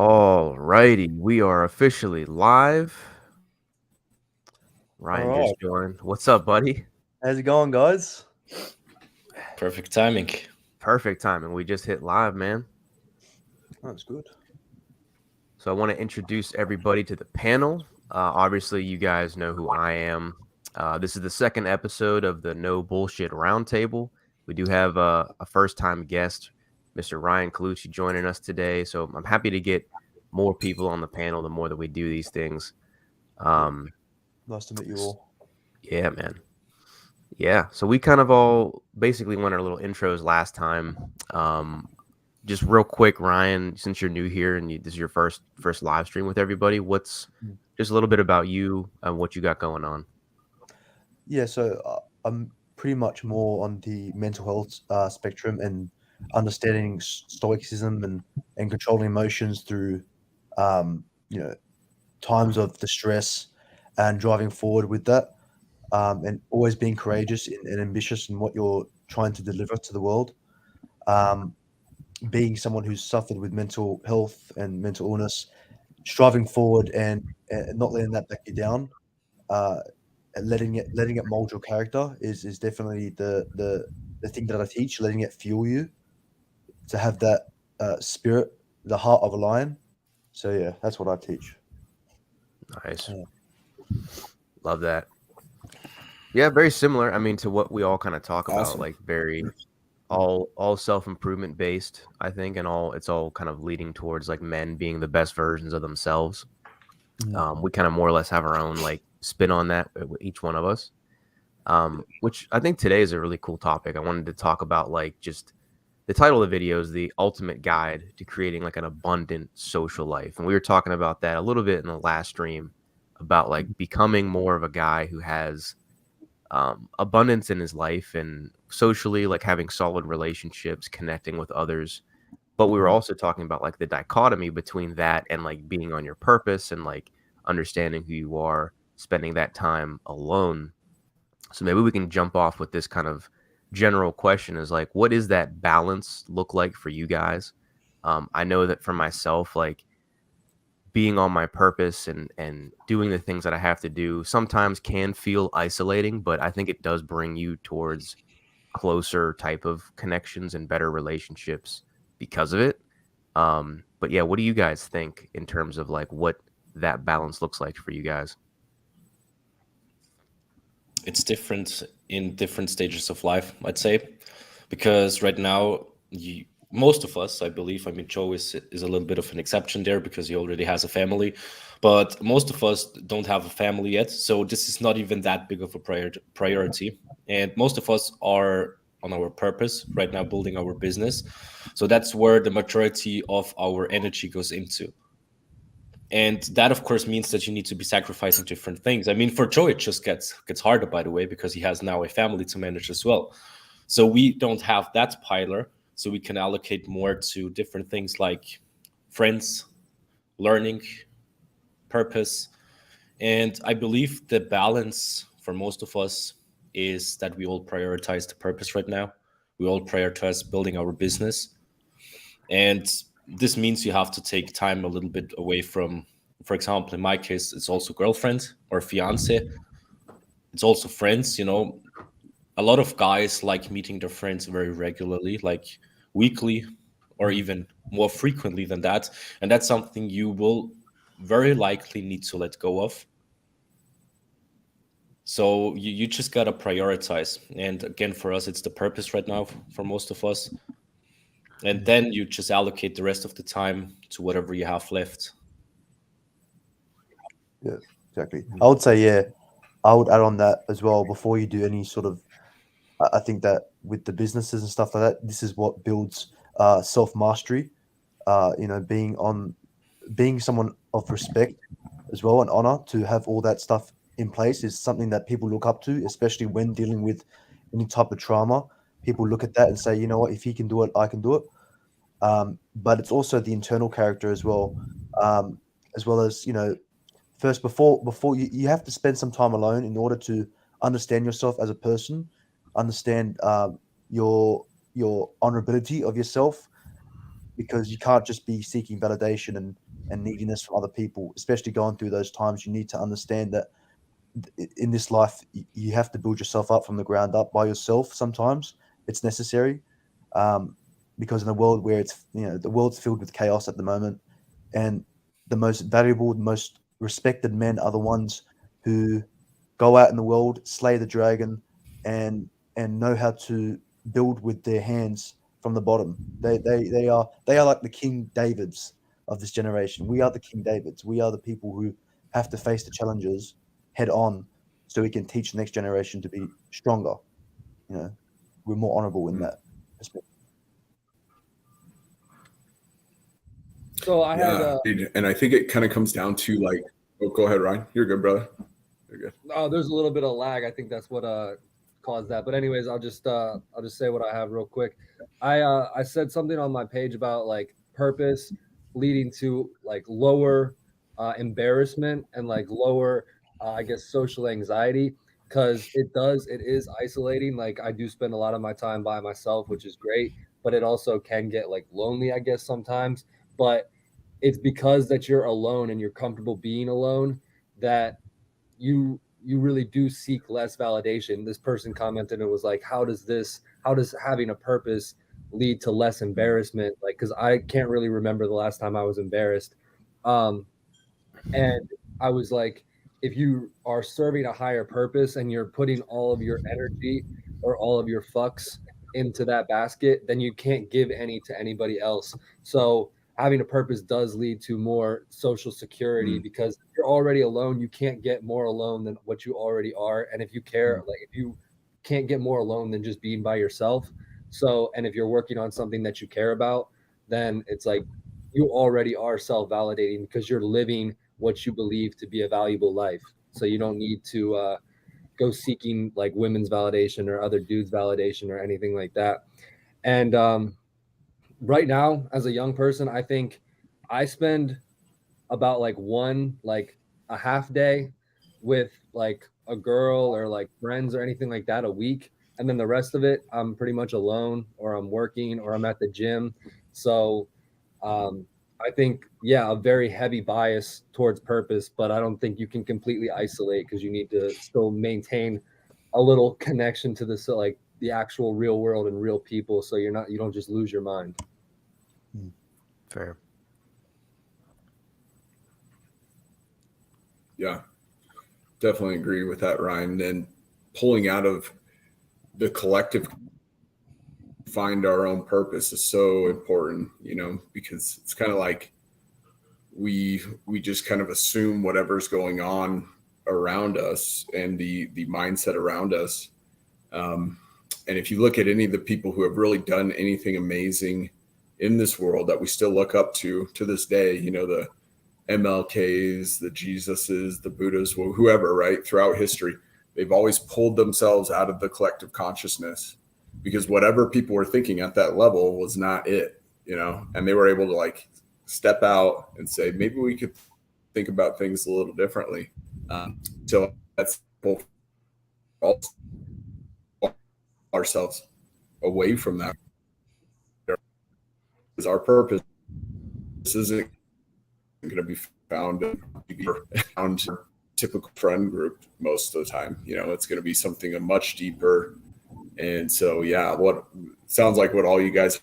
All righty, we are officially live. All Ryan right. just joined. What's up, buddy? How's it going, guys? Perfect timing. Perfect timing. We just hit live, man. That's good. So I want to introduce everybody to the panel. Obviously, you guys know who I am. This is the second episode of the No Bullshit Roundtable. We do have a first-time guest, Mr. Ryan Colucci, joining us today. So I'm happy to get more people on the panel the more that we do these things. Nice to meet you all. Yeah, man. Yeah, so we kind of all basically went our little intros last time. Just real quick, Ryan, since you're new here and this is your first live stream with everybody, what's just a little bit about you and what you got going on? Yeah, so I'm pretty much more on the mental health spectrum and understanding stoicism and controlling emotions through, um, you know, times of distress and driving forward with that, and always being courageous and ambitious in what you're trying to deliver to the world. Um, being someone who's suffered with mental health and mental illness, striving forward and not letting that back you down, and letting it mold your character is definitely the thing that I teach. Letting it fuel you to have that spirit, the heart of a lion. So yeah, that's what I teach. Nice. Yeah. Love that. Yeah, very similar. I mean, to what we all kind of talk about, Awesome. like very all self-improvement based, I think, and it's all kind of leading towards like men being the best versions of themselves. We kind of more or less have our own like spin on that with each one of us. Which I think today is a really cool topic. I wanted to talk about like just the title of the video is the ultimate guide to creating like an abundant social life. And we were talking about that a little bit in the last stream about like becoming more of a guy who has abundance in his life and socially, like having solid relationships, connecting with others. But we were also talking about like the dichotomy between that and like being on your purpose and like understanding who you are, spending that time alone. So maybe we can jump off with this kind of general question is like, what does that balance look like for you guys? I know that for myself, like being on my purpose and doing the things that I have to do sometimes can feel isolating, but I think it does bring you towards closer type of connections and better relationships because of it. But yeah, what do you guys think in terms of like what that balance looks like for you guys? It's different in different stages of life, I'd say, because right now, most of us, I believe, I mean, Joe is a little bit of an exception there because he already has a family, but most of us don't have a family yet, so this is not even that big of a priority, and most of us are on our purpose right now, building our business, so that's where the majority of our energy goes into. And that of course means that you need to be sacrificing different things. I mean, for Joe it just gets harder, by the way, because he has now a family to manage as well. So we don't have that pilar, so we can allocate more to different things like friends, learning, purpose. And I believe the balance for most of us is that we all prioritize the purpose right now. We all prioritize building our business, and this means you have to take time a little bit away from, for example, in my case, it's also girlfriend or fiance. It's also friends. A lot of guys like meeting their friends very regularly, like weekly or even more frequently than that. And that's something you will very likely need to let go of. So you just got to prioritize. And again, for us, it's the purpose right now for most of us. And then you just allocate the rest of the time to whatever you have left. Yeah, exactly. I would say, yeah, I would add on that as well before you do any sort of. I think that with the businesses and stuff like that, this is what builds self mastery. Being someone of respect as well and honor to have all that stuff in place is something that people look up to, especially when dealing with any type of trauma. People look at that and say, you know what, if he can do it, I can do it. But it's also the internal character um, as well as first before you have to spend some time alone in order to understand yourself as a person, understand your honorability of yourself, because you can't just be seeking validation and and neediness from other people, especially going through those times. You need to understand that in this life, you have to build yourself up from the ground up by yourself. Sometimes it's necessary, because in a world where the world's filled with chaos at the moment, and the most valuable, the most respected men are the ones who go out in the world, slay the dragon, and know how to build with their hands from the bottom. They are like the King Davids of this generation. We are the King Davids. We are the people who have to face the challenges head on, so we can teach the next generation to be stronger. We're more honorable in that perspective. So I had and I think it kind of comes down to like, oh, go ahead, Ryan. You're good, brother. You're good. Oh, there's a little bit of lag. I think that's what caused that. But anyways, I'll just say what I have real quick. I said something on my page about like purpose leading to like lower embarrassment and like lower I guess social anxiety, because it is isolating. Like I do spend a lot of my time by myself, which is great, but it also can get like lonely, I guess, sometimes. But it's because that you're alone and you're comfortable being alone that you really do seek less validation. This person commented, it was like, how does having a purpose lead to less embarrassment? Like, because I can't really remember the last time I was embarrassed. And I was like, if you are serving a higher purpose and you're putting all of your energy or all of your fucks into that basket, then you can't give any to anybody else. So having a purpose does lead to more social security, because if you're already alone, you can't get more alone than what you already are. And if you care, like if you can't get more alone than just being by yourself. So, and if you're working on something that you care about, then it's like you already are self-validating because you're living what you believe to be a valuable life. So you don't need to go seeking like women's validation or other dudes' validation or anything like that. And right now, as a young person, I think I spend about like a half day with like a girl or like friends or anything like that a week. And then the rest of it, I'm pretty much alone, or I'm working, or I'm at the gym. So I think, yeah, a very heavy bias towards purpose, but I don't think you can completely isolate, because you need to still maintain a little connection to this, like the actual real world and real people. So you don't just lose your mind. Fair. Yeah, definitely agree with that, Ryan. And pulling out of the collective, find our own purpose is so important, because it's kind of like we just kind of assume whatever's going on around us and the mindset around us. And if you look at any of the people who have really done anything amazing in this world that we still look up to this day, the MLKs, the Jesuses, the Buddhas, whoever, right? Throughout history, they've always pulled themselves out of the collective consciousness, because whatever people were thinking at that level was not it, and they were able to like step out and say, maybe we could think about things a little differently. So that's both ourselves away from that, because our purpose isn't going to be found in our typical friend group most of the time. It's going to be something much deeper. And so, yeah, what sounds like what all you guys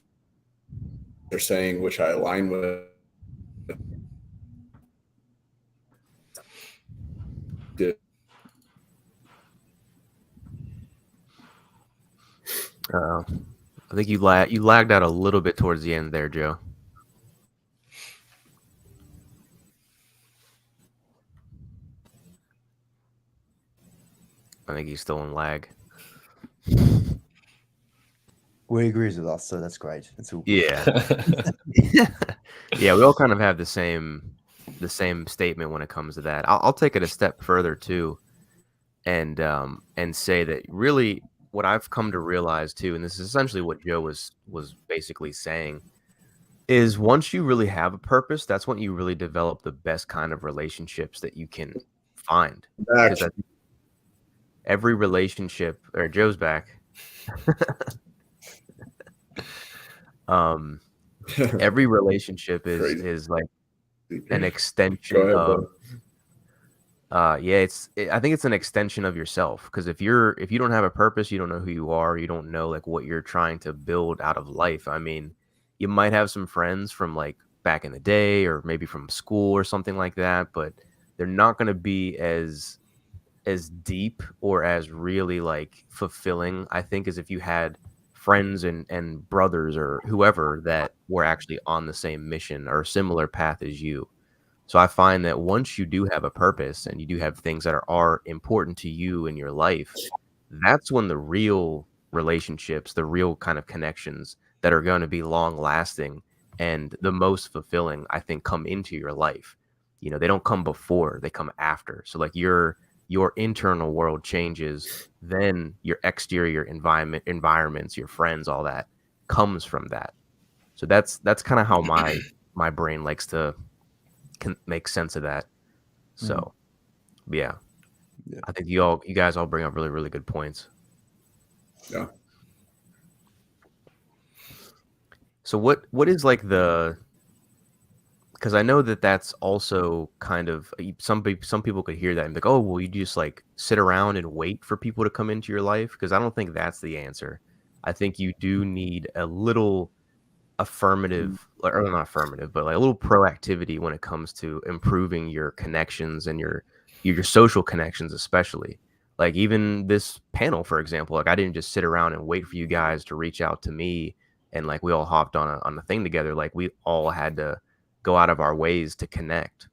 are saying, which I align with. I think you lagged out a little bit towards the end there, Joe. I think he's still in lag. Well, he agrees with us, so that's great. It's all Yeah. Yeah, we all kind of have the same statement when it comes to that. I'll take it a step further too, and say that really what I've come to realize too, and this is essentially what Joe was basically saying, is once you really have a purpose, that's when you really develop the best kind of relationships that you can find. Because every relationship, or Joe's back. Every relationship is like an Go extension ahead, of bro. I think it's an extension of yourself, because if you don't have a purpose, you don't know who you are, you don't know like what you're trying to build out of life. I mean, you might have some friends from like back in the day or maybe from school or something like that, but they're not going to be as deep or as really like fulfilling, I think, as if you had friends and brothers or whoever that were actually on the same mission or similar path as you. So I find that once you do have a purpose and you do have things that are important to you in your life, that's when the real relationships, the real kind of connections that are going to be long lasting and the most fulfilling, I think, come into your life. You know, they don't come before, they come after. So like your internal world changes, then your exterior environments, your friends, all that comes from that. So that's kind of how my brain likes to can make sense of that. So, yeah, Yeah. I think you guys all bring up really, really good points. Yeah. So what is like because I know that that's also kind of some people could hear that and be like, oh, well, you just like sit around and wait for people to come into your life, because I don't think that's the answer. I think you do need a little affirmative, or not affirmative, but like a little proactivity when it comes to improving your connections and your social connections, especially. Like even this panel, for example, like I didn't just sit around and wait for you guys to reach out to me and like we all hopped on a thing together. Like we all had to go out of our ways to connect.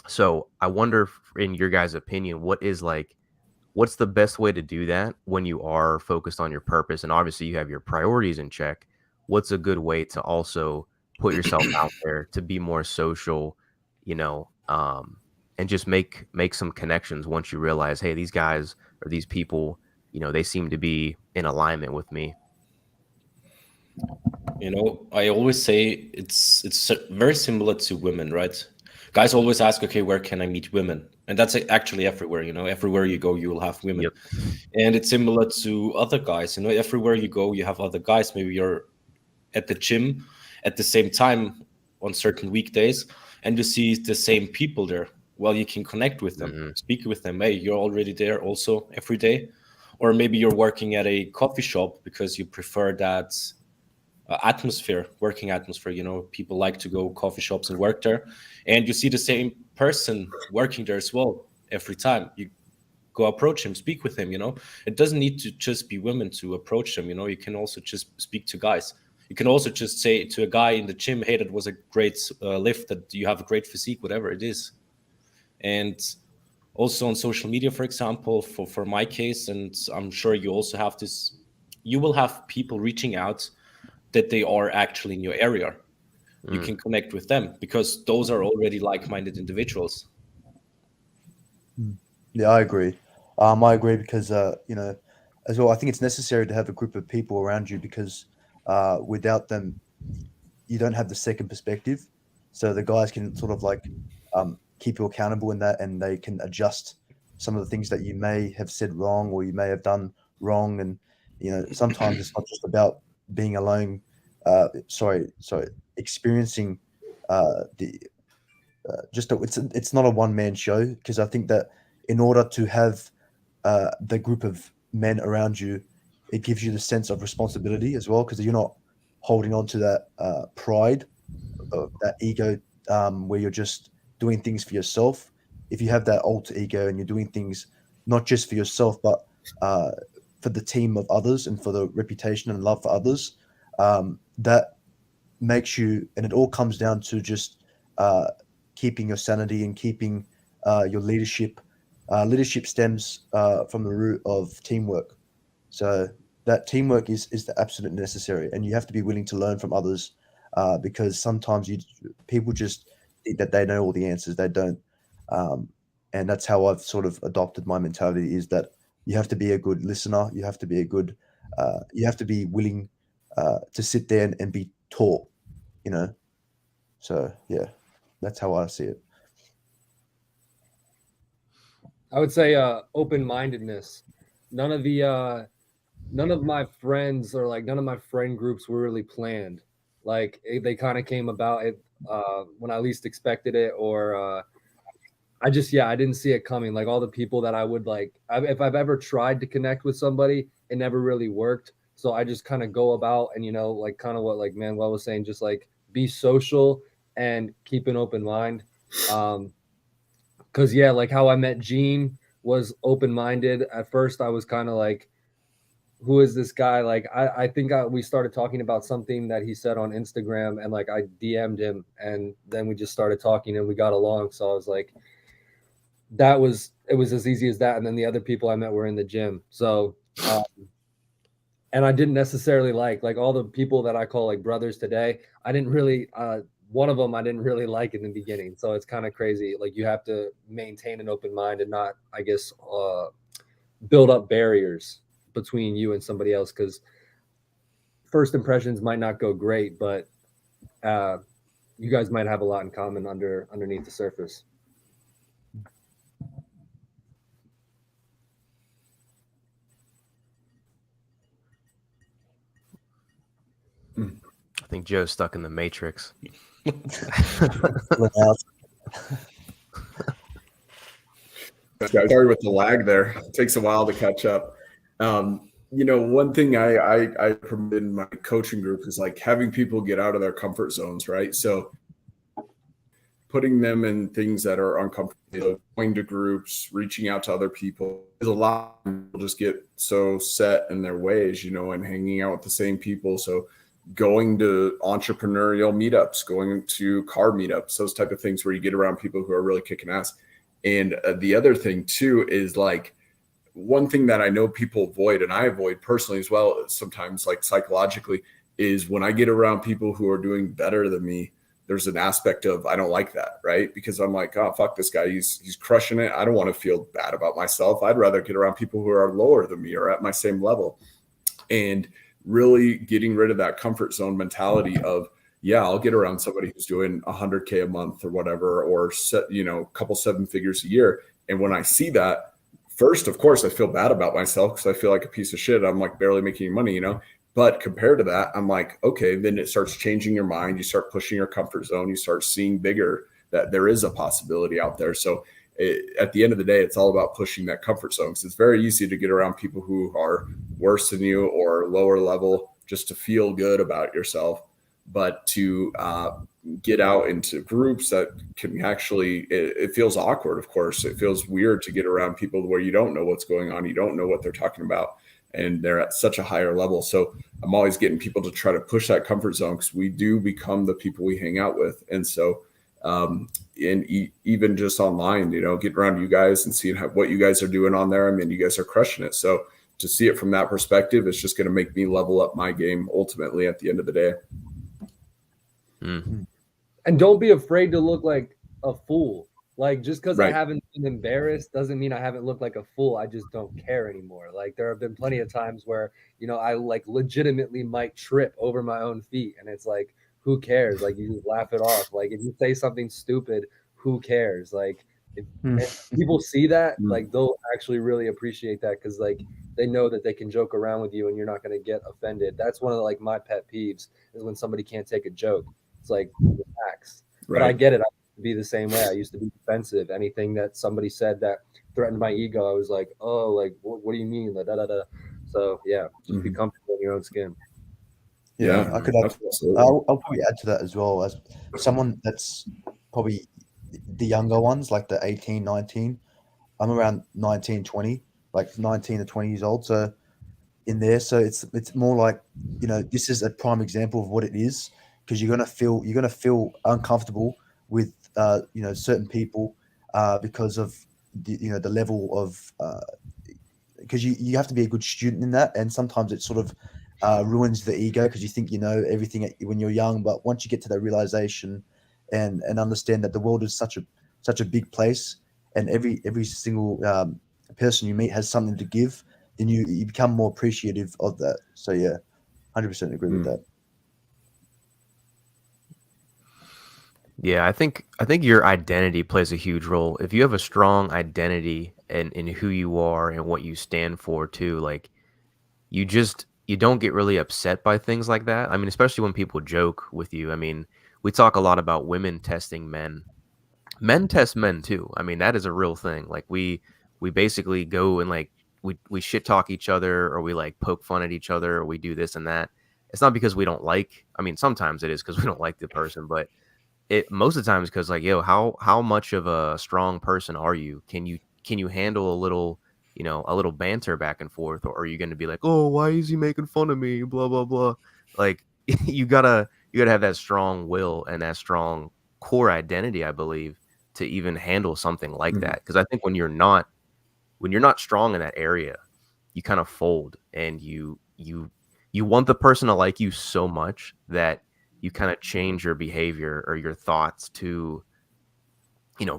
So I wonder, in your guys' opinion, what's the best way to do that when you are focused on your purpose and obviously you have your priorities in check? What's a good way to also put yourself out there to be more social, you know, and just make some connections once you realize, hey, these guys or these people, you know, they seem to be in alignment with me. You know, I always say it's very similar to women, right? Guys always ask, okay, where can I meet women? And that's actually everywhere. You know, everywhere you go, you will have women. Yep. And it's similar to other guys. You know, everywhere you go, you have other guys. Maybe you're at the gym at the same time on certain weekdays, and you see the same people there. Well, you can connect with them, Hmm. speak with them. Hey, you're already there also every day. Or maybe you're working at a coffee shop because you prefer that atmosphere, working atmosphere. You know, people like to go coffee shops and work there, and you see the same person working there as well every time. You go approach him, speak with him. You know, it doesn't need to just be women to approach them. You know, you can also just speak to guys. You can also just say to a guy in the gym, hey, that was a great lift, that you have a great physique, whatever it is. And also on social media, for example, for my case, and I'm sure you also have this, you will have people reaching out that they are actually in your area. You Mm. can connect with them because those are already like-minded individuals. Yeah, I agree. I agree because you know, as well, I think it's necessary to have a group of people around you because without them, you don't have the second perspective. So the guys can sort of like keep you accountable in that, and they can adjust some of the things that you may have said wrong or you may have done wrong. And you know, sometimes it's not just about being alone. Sorry, experiencing the it's not a one man show because I think that in order to have the group of men around you, it gives you the sense of responsibility as well because you're not holding on to that pride of that ego where you're just doing things for yourself. If you have that alter ego and you're doing things not just for yourself but uh, for the team of others and for the reputation and love for others, that makes you, and it all comes down to just uh, keeping your sanity and keeping your leadership. Leadership stems from the root of teamwork. So that teamwork is the absolute necessary, and you have to be willing to learn from others because sometimes people just think that they know all the answers. They don't, um, and that's how I've sort of adopted my mentality: is that you have to be a good listener. You have to be a good. You have to be willing to sit there and be taught. You know. So yeah, that's how I see it. I would say open-mindedness. None of the none of my friends or like none of my friend groups were really planned. Like they kind of came about it when I least expected it, or I didn't see it coming. Like all the people that I would like, if I've ever tried to connect with somebody, it never really worked. So I just kind of go about and, like kind of what like Manuel was saying, just like be social and keep an open mind. Cause like how I met Gene was open-minded. At first I was kind of like, who is this guy? Like, I think we started talking about something that he said on Instagram, and like I DM'd him, and then we just started talking and we got along. So I was like, it was as easy as that. And then the other people I met were in the gym. So, and I didn't necessarily like all the people that I call like brothers today. I didn't really, one of them I didn't really like in the beginning. So it's kind of crazy. Like you have to maintain an open mind and not, I guess, build up barriers between you and somebody else, because first impressions might not go great, but you guys might have a lot in common underneath the surface. I think Joe's stuck in the Matrix. Sorry with the lag there. It takes a while to catch up. One thing I promote in my coaching group is like having people get out of their comfort zones, right? So putting them in things that are uncomfortable, going to groups, reaching out to other people. There's a lot of people just get so set in their ways, and hanging out with the same people. So going to entrepreneurial meetups, going to car meetups, those type of things where you get around people who are really kicking ass. And the other thing too is like, one thing that I know people avoid, and I avoid personally as well, sometimes like psychologically, is when I get around people who are doing better than me, there's an aspect of, I don't like that, right? Because I'm like, oh, fuck this guy. He's crushing it. I don't want to feel bad about myself. I'd rather get around people who are lower than me or at my same level. And really getting rid of that comfort zone mentality of, yeah, I'll get around somebody who's doing 100K a month or whatever, or a couple 7 figures a year. And when I see that, first, of course, I feel bad about myself because I feel like a piece of shit. I'm like barely making money, But compared to that, I'm like, okay, then it starts changing your mind. You start pushing your comfort zone. You start seeing bigger that there is a possibility out there. So at the end of the day, it's all about pushing that comfort zone, because it's very easy to get around people who are worse than you or lower level just to feel good about yourself. But to get out into groups that can actually, it feels awkward, of course. It feels weird to get around people where you don't know what's going on. You don't know what they're talking about. And they're at such a higher level. So I'm always getting people to try to push that comfort zone, because we do become the people we hang out with. And so even just online, getting around you guys and seeing what you guys are doing on there. I mean, you guys are crushing it. So to see it from that perspective, it's just going to make me level up my game ultimately at the end of the day. Mm. And don't be afraid to look like a fool. Like, just because Right. I haven't been embarrassed doesn't mean I haven't looked like a fool. I just don't care anymore. Like, there have been plenty of times where, I like legitimately might trip over my own feet. And it's like, who cares? Like, you just laugh it off. Like, if you say something stupid, who cares? Like, if people see that, like, they'll actually really appreciate that, because like they know that they can joke around with you and you're not going to get offended. That's one of like my pet peeves, is when somebody can't take a joke. It's like, relax. Right. But I get it. I used to be the same way. I used to be defensive. Anything that somebody said that threatened my ego, I was like, oh, like, what do you mean? Da, da, da. So yeah, just be comfortable in your own skin. Yeah, I could. I'll probably add to that as well, as someone that's probably the younger ones, like the 18, 19. I'm around 19, 20, like 19 to 20 years old. So in there, so it's more like, this is a prime example of what it is, because you're gonna feel uncomfortable with certain people because of the level of because you have to be a good student in that, and sometimes it sort of ruins the ego, because you think you know everything when you're young, but once you get to that realization and understand that the world is such a big place, and every single person you meet has something to give, then you become more appreciative of that. So yeah, 100% agree with that. Yeah, I think your identity plays a huge role. If you have a strong identity in who you are and what you stand for too, like you just you don't get really upset by things like that. I mean, especially when people joke with you. I mean, we talk a lot about women testing men. Men test men too. I mean, that is a real thing. Like we basically go and like we shit talk each other, or we like poke fun at each other, or we do this and that. It's not because we don't like. I mean, sometimes it is because we don't like the person, but it most of the time is because like, yo, how much of a strong person are you? Can you handle a little, a little banter back and forth, or are you going to be like, oh, why is he making fun of me? Blah blah blah. Like you gotta have that strong will and that strong core identity, I believe, to even handle something like Mhm. that. Because I think when you're not strong in that area, you kind of fold, and you want the person to like you so much that you kind of change your behavior or your thoughts to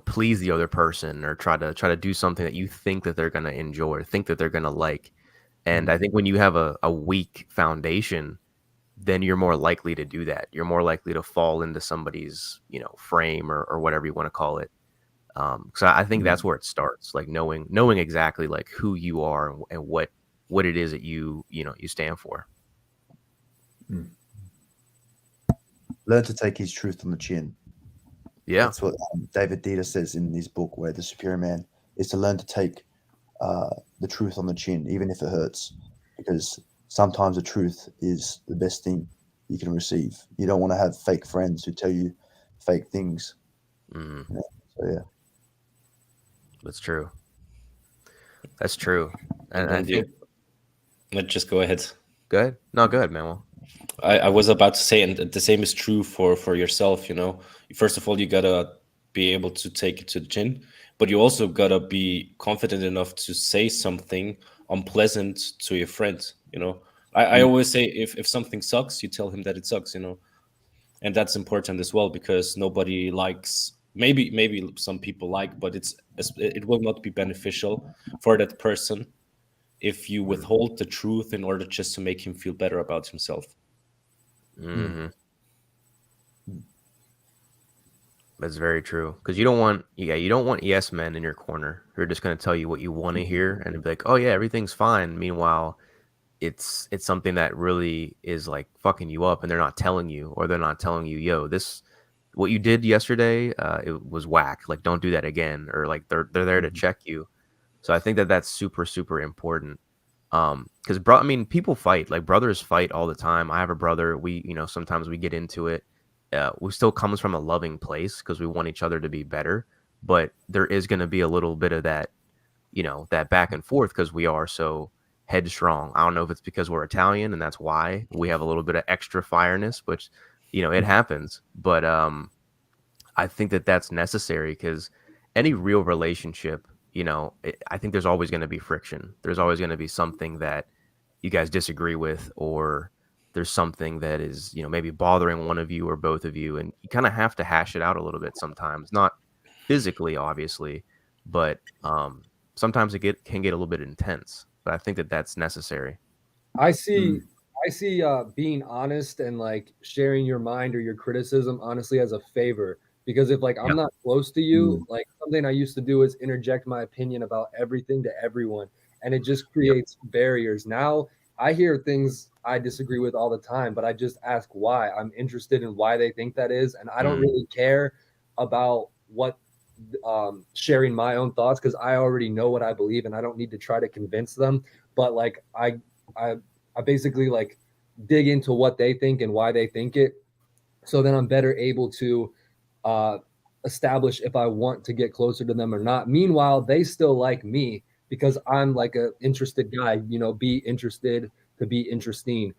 please the other person, or try to do something that you think that they're going to enjoy, or think that they're going to like. And I think when you have a weak foundation, then you're more likely to do that. You're more likely to fall into somebody's frame, or whatever you want to call it. So I think that's where it starts, like knowing exactly like who you are, and what it is that you stand for. Learn to take his truth on the chin. Yeah. That's what David Dieter says in his book, where the superior man is to learn to take the truth on the chin, even if it hurts, because sometimes the truth is the best thing you can receive. You don't want to have fake friends who tell you fake things. Mhm. So yeah, That's true. That's true. And And I then think, let's just go ahead. go ahead. No, go ahead, Manuel. I was about to say, and the same is true for yourself. First of all, you gotta be able to take it to the chin, but you also gotta be confident enough to say something unpleasant to your friend. I always say, if something sucks, you tell him that it sucks. And that's important as well, because nobody likes. Maybe some people like, but it will not be beneficial for that person if you withhold the truth in order just to make him feel better about himself. Hmm. That's very true. Because you don't want yes men in your corner who are just going to tell you what you want to hear, and be like, oh yeah, everything's fine. Meanwhile, it's something that really is like fucking you up, and they're not telling you, or they're not telling you, yo, this what you did yesterday, it was whack. Like, don't do that again, or like they're there to check you. So I think that that's super super important. Because I mean, people fight. Like, brothers fight all the time. I have a brother. We sometimes we get into it. We still comes from a loving place because we want each other to be better. But there is going to be a little bit of that, that back and forth, because we are so headstrong. I don't know if it's because we're Italian and that's why we have a little bit of extra fireness, which it happens. But I think that that's necessary, because any real relationship, I think there's always going to be friction. There's always going to be something that you guys disagree with, or there's something that is, maybe bothering one of you or both of you. And you kind of have to hash it out a little bit sometimes, not physically, obviously, but sometimes can get a little bit intense. But I think that that's necessary. I see being honest and like sharing your mind or your criticism honestly as a favor, because if like I'm not close to you, like something I used to do is interject my opinion about everything to everyone, and it just creates barriers. Now I hear things I disagree with all the time, but I just ask why. I'm interested in why they think that is, and I don't really care about what sharing my own thoughts, because I already know what I believe and I don't need to try to convince them. But like I basically like dig into what they think and why they think it, so then I'm better able to establish if I want to get closer to them or not. Meanwhile, they still like me because I'm like a interested guy. Be interested to be interesting.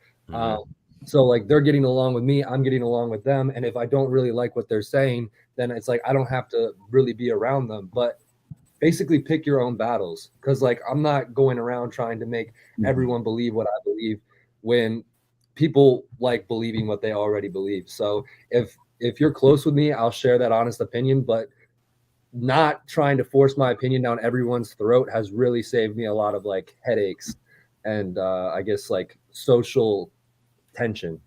So like they're getting along with me, I'm getting along with them, and if I don't really like what they're saying, then it's like I don't have to really be around them. But basically pick your own battles, because like I'm not going around trying to make everyone believe what I believe when people like believing what they already believe. So if you're close with me, I'll share that honest opinion, but not trying to force my opinion down everyone's throat has really saved me a lot of like headaches and I guess like social tension.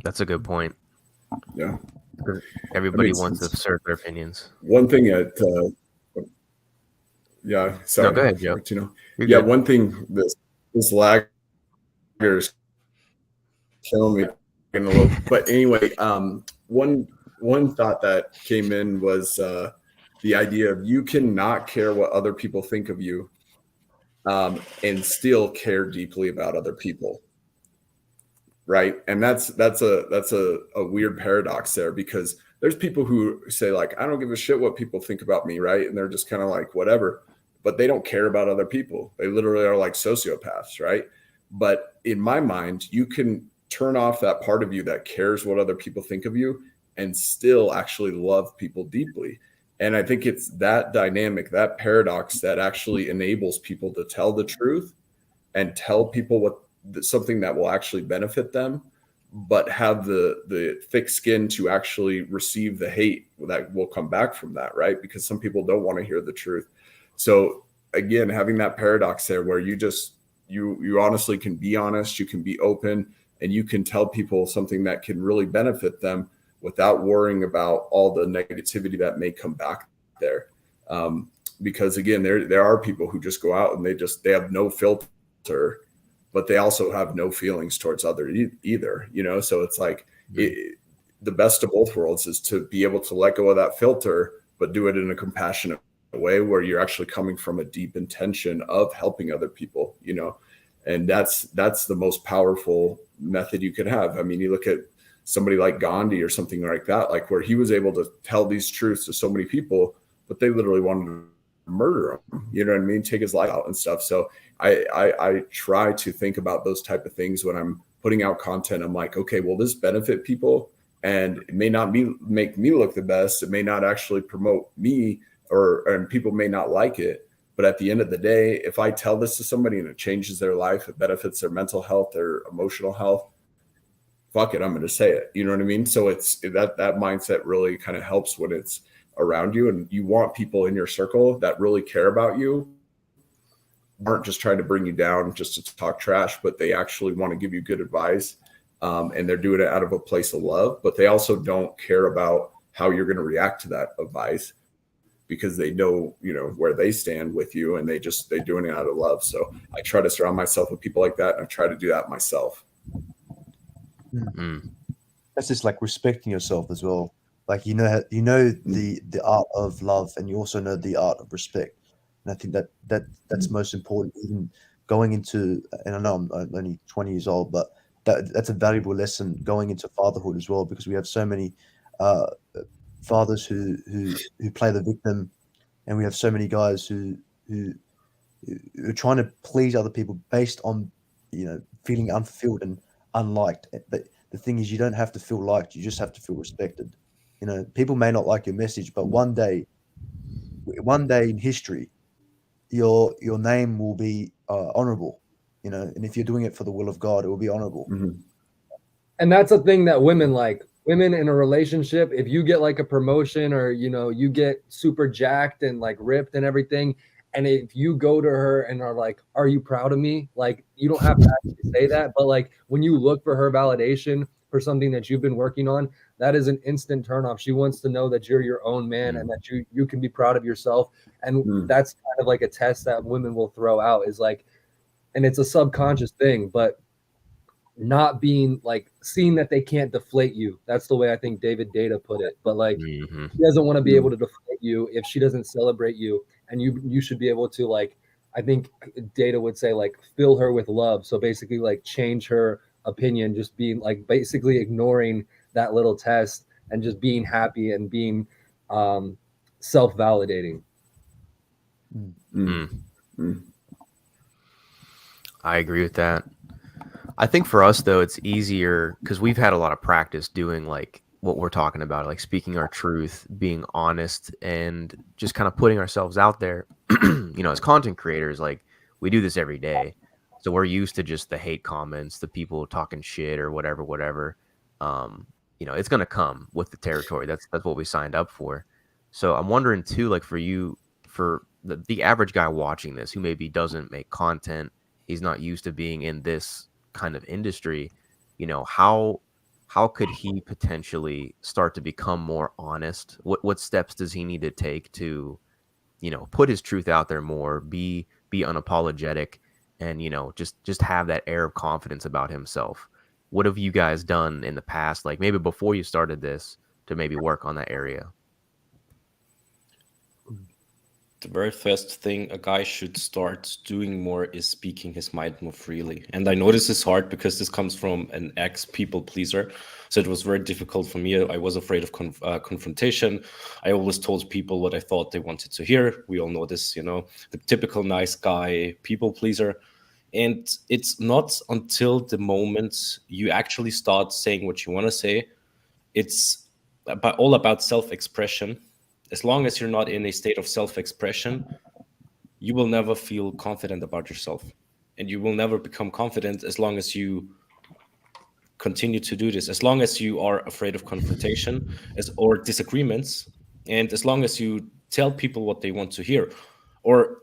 That's a good point. Yeah. Everybody makes wants to sense. assert their opinions. One thing that Yeah, No, sorry. go ahead, Joe. You know, You're yeah, good. one thing this lagger is killing me in a little. But anyway, one thought that came in was the idea of you cannot care what other people think of you, and still care deeply about other people, right? And that's a weird paradox there, because there's people who say like, I don't give a shit what people think about me, right? And they're just kind of like whatever, but they don't care about other people. They literally are like sociopaths, right? But in my mind, you can turn off that part of you that cares what other people think of you and still actually love people deeply. And I think it's that dynamic, that paradox, that actually enables people to tell the truth and tell people what something that will actually benefit them, but have the thick skin to actually receive the hate that will come back from that, right? Because some people don't want to hear the truth. So again, having that paradox there where you just you honestly can be honest, you can be open, and you can tell people something that can really benefit them without worrying about all the negativity that may come back there. Because again, there are people who just go out and they have no filter, but they also have no feelings towards either, you know? So it's like the best of both worlds is to be able to let go of that filter, but do it in a compassionate way where you're actually coming from a deep intention of helping other people, you know? And that's the most powerful method you could have. I mean, you look at somebody like Gandhi or something like that, like where he was able to tell these truths to so many people, but they literally wanted to murder him, you know what I mean? Take his life out and stuff. So I try to think about those type of things when I'm putting out content. I'm like, okay, will this benefit people? And it may not make me look the best. It may not actually promote me, and people may not like it. But at the end of the day, if I tell this to somebody and it changes their life, it benefits their mental health, their emotional health, fuck it, I'm going to say it. You know what I mean? So it's that mindset really kind of helps when it's around you, and you want people in your circle that really care about you, aren't just trying to bring you down just to talk trash, but they actually want to give you good advice. And they're doing it out of a place of love, but they also don't care about how you're going to react to that advice, because they know, you know, where they stand with you, and they're doing it out of love. So I try to surround myself with people like that, and I try to do that myself. That's just like respecting yourself as well. Like, you know the art of love, and you also know the art of respect. And I think that's most important, even going into, and I know I'm only 20 years old, but that's a valuable lesson going into fatherhood as well, because we have so many fathers who play the victim, and we have so many guys who are trying to please other people based on, you know, feeling unfulfilled and unliked. But the thing is, you don't have to feel liked, you just have to feel respected. You know, people may not like your message, but one day in history, your name will be honorable, you know, and if you're doing it for the will of God, it will be honorable. And that's a thing that women like. Women in a relationship, if you get like a promotion, or, you know, you get super jacked and like ripped and everything, and if you go to her and are like, are you proud of me? Like, you don't have to actually say that, but like when you look for her validation for something that you've been working on, that is an instant turnoff. She wants to know that you're your own man and that you can be proud of yourself. And that's kind of like a test that women will throw out, is like, and it's a subconscious thing, but not being like, seeing that they can't deflate you. That's the way I think David Data put it. But like, she doesn't want to be able to deflate you if she doesn't celebrate you, and you should be able to, like, I think Data would say, like, fill her with love. So basically, like, change her opinion, just being like basically ignoring that little test and just being happy and being self-validating. I agree with that. I think for us, though, it's easier because we've had a lot of practice doing like what we're talking about, like speaking our truth, being honest, and just kind of putting ourselves out there. You know, as content creators, like, we do this every day. So we're used to just the hate comments, the people talking shit or whatever. You know, it's going to come with the territory. That's what we signed up for. So I'm wondering too, like, for you, for the average guy watching this who maybe doesn't make content, he's not used to being in this kind of industry, you know, how could he potentially start to become more honest? What steps does he need to take to put his truth out there more, be unapologetic, and just have that air of confidence about himself. What have you guys done in the past, like maybe before you started this, to maybe work on that area? The very first thing a guy should start doing more is speaking his mind more freely. And I know this is hard because this comes from an ex-people pleaser. So it was very difficult for me. I was afraid of confrontation. I always told people what I thought they wanted to hear. We all know this, the typical nice guy, people pleaser. And it's not until the moment you actually start saying what you want to say. It's all about self-expression. As long as you're not in a state of self-expression, you will never feel confident about yourself. And you will never become confident as long as you continue to do this. As long as you are afraid of confrontation or disagreements, and as long as you tell people what they want to hear, or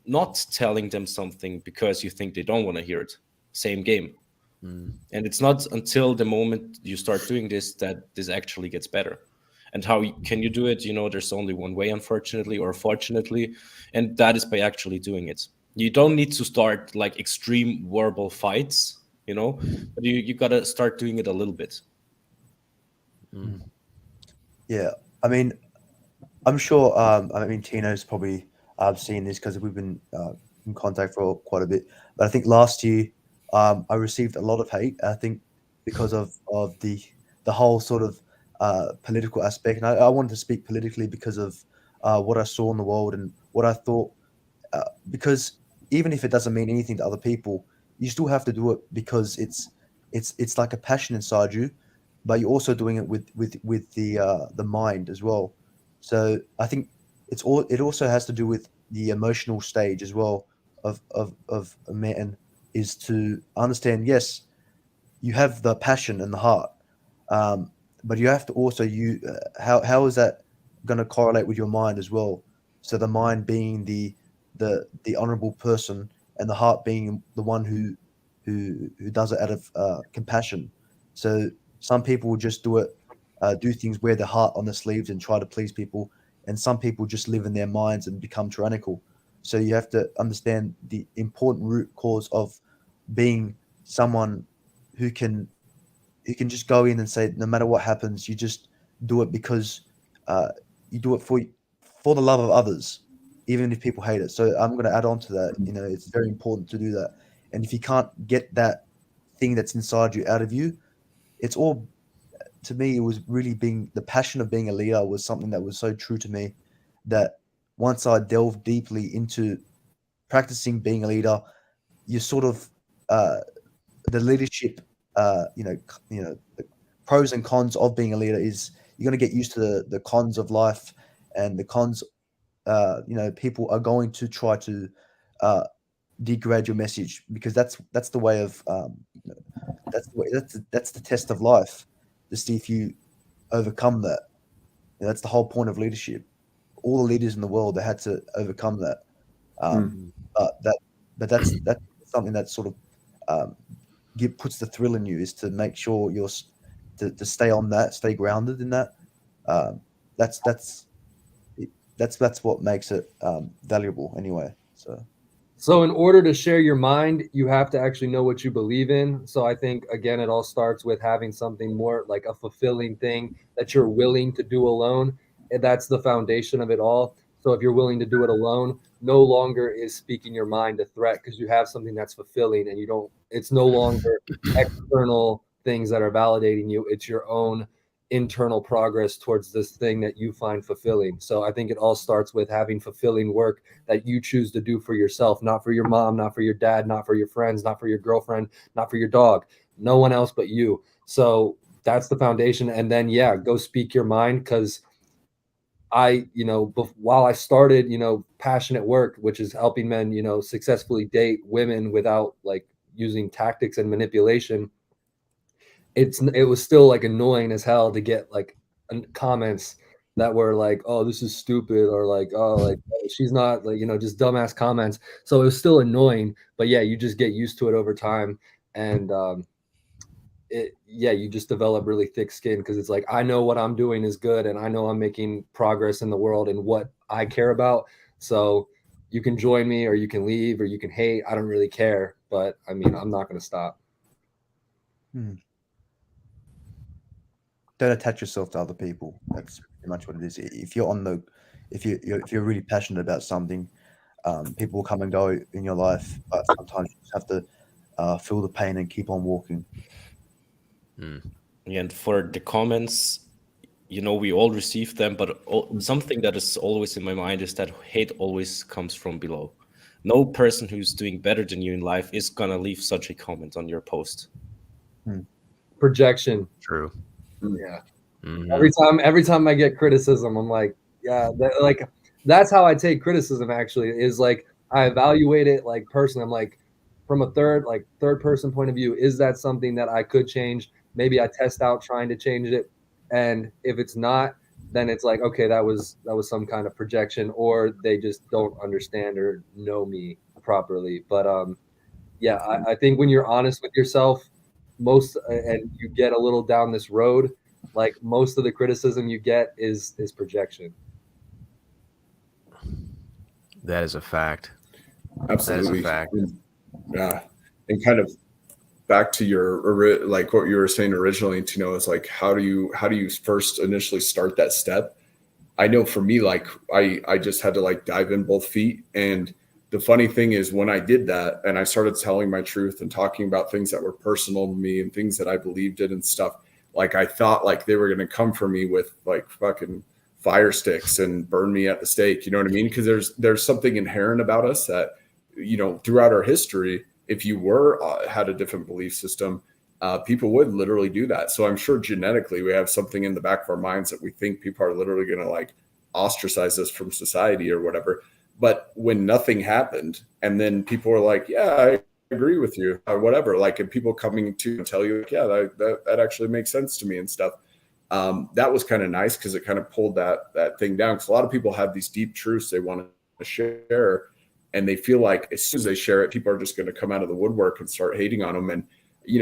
not telling them something because you think they don't want to hear it, same game. And it's not until the moment you start doing this that this actually gets better. And how can you do it? There's only one way, unfortunately or fortunately, and that is by actually doing it. You don't need to start like extreme verbal fights, but you got to start doing it a little bit. Yeah, I mean, I'm sure. Tino's probably seen this because we've been in contact for quite a bit. But I think last year I received a lot of hate. I think because of the whole sort of political aspect, and I wanted to speak politically because of what I saw in the world and what I thought. Because even if it doesn't mean anything to other people, you still have to do it because it's like a passion inside you, but you're also doing it with the mind as well. So I think it also has to do with the emotional stage as well of a man, is to understand, yes, you have the passion and the heart, but you have to also how is that going to correlate with your mind as well? So the mind being the honorable person, and the heart being the one who does it out of compassion. So some people will just do things, wear their heart on their sleeves and try to please people, and some people just live in their minds and become tyrannical. So you have to understand the important root cause of being someone who can just go in and say, no matter what happens, you just do it because you do it for the love of others, even if people hate it. So I'm going to add on to that. It's very important to do that. And if you can't get that thing that's inside you out of you, it's all, to me, it was really being the passion of being a leader was something that was so true to me, that once I delved deeply into practicing being a leader, you sort of the leadership, the pros and cons of being a leader is you're going to get used to the cons of life, and the cons. People are going to try to degrade your message, because that's the way of that's the test of life, to see if you overcome that. That's the whole point of leadership. All the leaders in the world, they had to overcome that. But that's something that sort of puts the thrill in you, is to make sure you're to stay on that, stay grounded in that. That's what makes it valuable anyway. So in order to share your mind, you have to actually know what you believe in. So I think, again, it all starts with having something more like a fulfilling thing that you're willing to do alone. And that's the foundation of it all. So if you're willing to do it alone, no longer is speaking your mind a threat, because you have something that's fulfilling, and it's no longer external things that are validating you. It's your own internal progress towards this thing that you find fulfilling. So I think it all starts with having fulfilling work that you choose to do for yourself, not for your mom, not for your dad, not for your friends, not for your girlfriend, not for your dog, no one else but you. So that's the foundation. And then, go speak your mind. Because while I started, passionate work, which is helping men, successfully date women without like using tactics and manipulation, it was still like annoying as hell to get like comments that were like, oh, this is stupid, or like, oh, like she's not, like, just dumbass comments. So it was still annoying, but you just get used to it over time. And you just develop really thick skin, because it's like, I know what I'm doing is good, and I know I'm making progress in the world and what I care about. So you can join me, or you can leave, or you can hate. I don't really care, but I mean, I'm not going to stop. Don't attach yourself to other people. That's pretty much what it is. If you're really passionate about something, people will come and go in your life, but sometimes you just have to feel the pain and keep on walking. And for the comments, we all receive them, but something that is always in my mind is that hate always comes from below. No person who's doing better than you in life is gonna leave such a comment on your post. Projection. True. Yeah. Mm-hmm. Every time I get criticism, I'm like, yeah, that's how I take criticism. Actually, is like I evaluate it like personally. I'm like, from a third person point of view, is that something that I could change? Maybe I test out trying to change it, and if it's not, then it's like, okay, that was some kind of projection, or they just don't understand or know me properly. But yeah, I think when you're honest with yourself, and you get a little down this road, like most of the criticism you get is projection. That is a fact. Absolutely. That is a fact. Yeah. And kind of back to your, like what you were saying originally, is like, how do you first initially start that step? I know for me, like I just had to like dive in both feet. And the funny thing is, when I did that and I started telling my truth and talking about things that were personal to me and things that I believed in and stuff, like I thought like they were going to come for me with like fucking fire sticks and burn me at the stake. You know what I mean? Because there's something inherent about us that, throughout our history, if you had a different belief system, people would literally do that. So I'm sure genetically we have something in the back of our minds that we think people are literally going to like ostracize us from society or whatever. But when nothing happened, and then people were like, yeah, I agree with you or whatever, like, and people coming to tell you, like, yeah, that actually makes sense to me and stuff. That was kind of nice because it kind of pulled that thing down. Because a lot of people have these deep truths they want to share, and they feel like as soon as they share it, people are just going to come out of the woodwork and start hating on them. And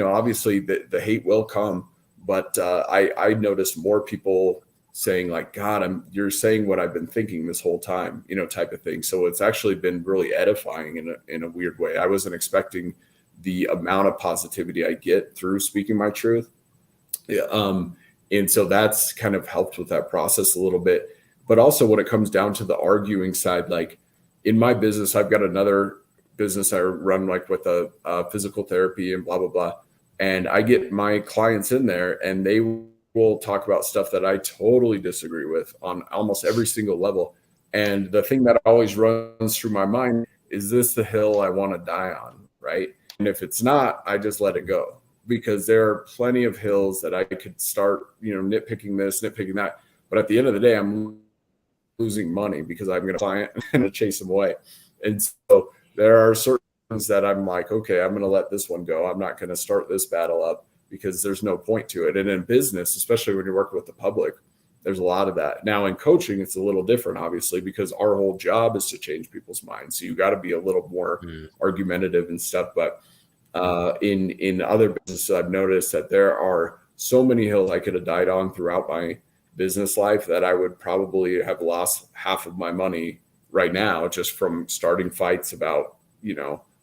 obviously the hate will come, but I noticed more people saying like, God, you're saying what I've been thinking this whole time, type of thing. So it's actually been really edifying in a weird way. I wasn't expecting the amount of positivity I get through speaking my truth. And so that's kind of helped with that process a little bit. But also when it comes down to the arguing side, like in my business, I've got another business I run like with a physical therapy and blah, blah, blah. And I get my clients in there and they will talk about stuff that I totally disagree with on almost every single level. And the thing that always runs through my mind is this the hill I want to die on, right? And if it's not, I just let it go, because there are plenty of hills that I could start, nitpicking this, nitpicking that. But at the end of the day, I'm losing money because I'm going to client and chase them away. And so there are certain things that I'm like, okay, I'm going to let this one go. I'm not going to start this battle up because there's no point to it. And in business, especially when you're working with the public, there's a lot of that. Now in coaching, it's a little different, obviously, because our whole job is to change people's minds. So you got to be a little more argumentative and stuff. But in other businesses, I've noticed that there are so many hills I could have died on throughout my business life that I would probably have lost half of my money right now just from starting fights about,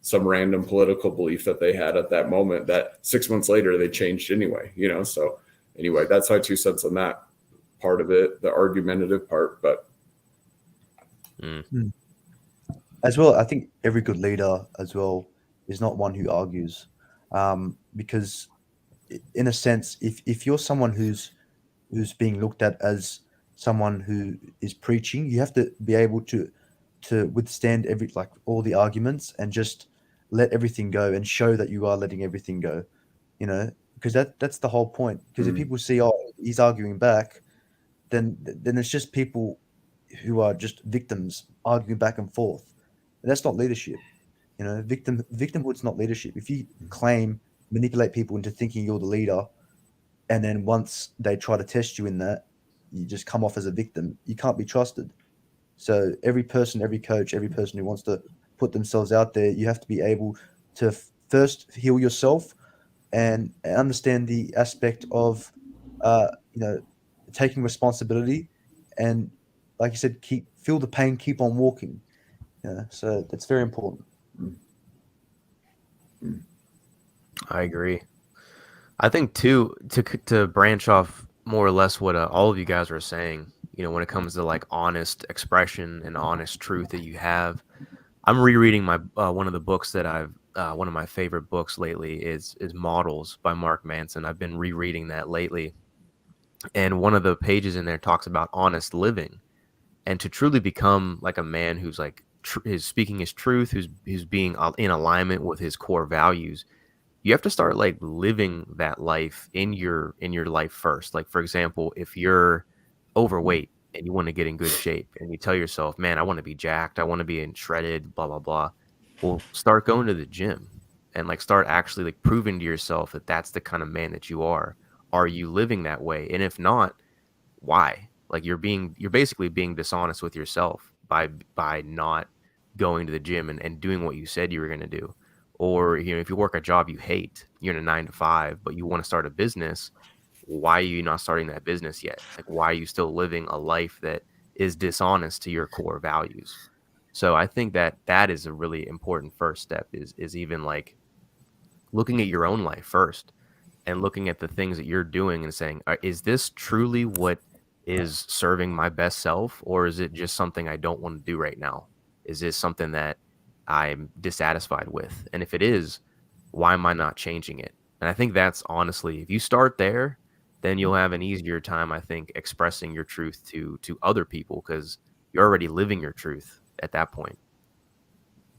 some random political belief that they had at that moment that 6 months later they changed anyway, So anyway, that's my 2 cents on that part of it, the argumentative part. But as well, I think every good leader as well is not one who argues, because in a sense, if you're someone who's being looked at as someone who is preaching, you have to be able to withstand all the arguments and just let everything go and show that you are letting everything go, because that's the whole point. Because if people see, oh, he's arguing back, then it's just people who are just victims arguing back and forth. And that's not leadership. Victimhood's not leadership. If you manipulate people into thinking you're the leader, and then once they try to test you in that, you just come off as a victim, you can't be trusted. So every person, every coach, every person who wants to put themselves out there, you have to be able to first heal yourself and understand the aspect of, taking responsibility, and like you said, feel the pain, keep on walking. So that's very important. I agree. I think too, to branch off more or less what all of you guys are saying, when it comes to like honest expression and honest truth that you have. I'm rereading my one of the books that I've one of my favorite books lately is Models by Mark Manson. I've been rereading that lately, and one of the pages in there talks about honest living, and to truly become like a man who's like is speaking his truth, who's being in alignment with his core values. You have to start like living that life in your life first. Like, for example, if you're overweight and you want to get in good shape and you tell yourself, man, I want to be jacked, I want to be in shredded, blah blah blah. Well, start going to the gym and like start actually like proving to yourself that that's the kind of man that you are. Are you living that way? And if not, why? Like, you're basically being dishonest with yourself by not going to the gym and doing what you said you were going to do. Or, if you work a job you hate, you're in a 9 to 5, but you want to start a business, why are you not starting that business yet? Like, why are you still living a life that is dishonest to your core values? So I think that that is a really important first step, is even like looking at your own life first and looking at the things that you're doing and saying, is this truly what is serving my best self? Or is it just something I don't want to do right now? Is this something that I'm dissatisfied with? And if it is, why am I not changing it? And I think that's honestly, if you start there, then you'll have an easier time, I think, expressing your truth to other people, because you're already living your truth at that point.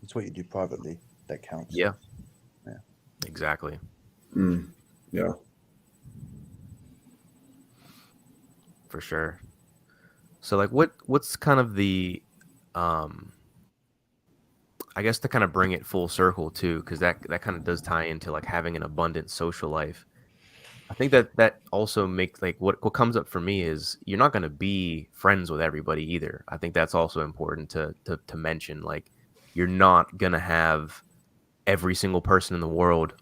It's what you do privately that counts. Yeah, Yeah. exactly. Yeah. For sure. So like what's kind of the I guess to kind of bring it full circle too, because that kind of does tie into like having an abundant social life. I think that also makes like what comes up for me is you're not going to be friends with everybody either. I think that's also important to mention. Like, you're not going to have every single person in the world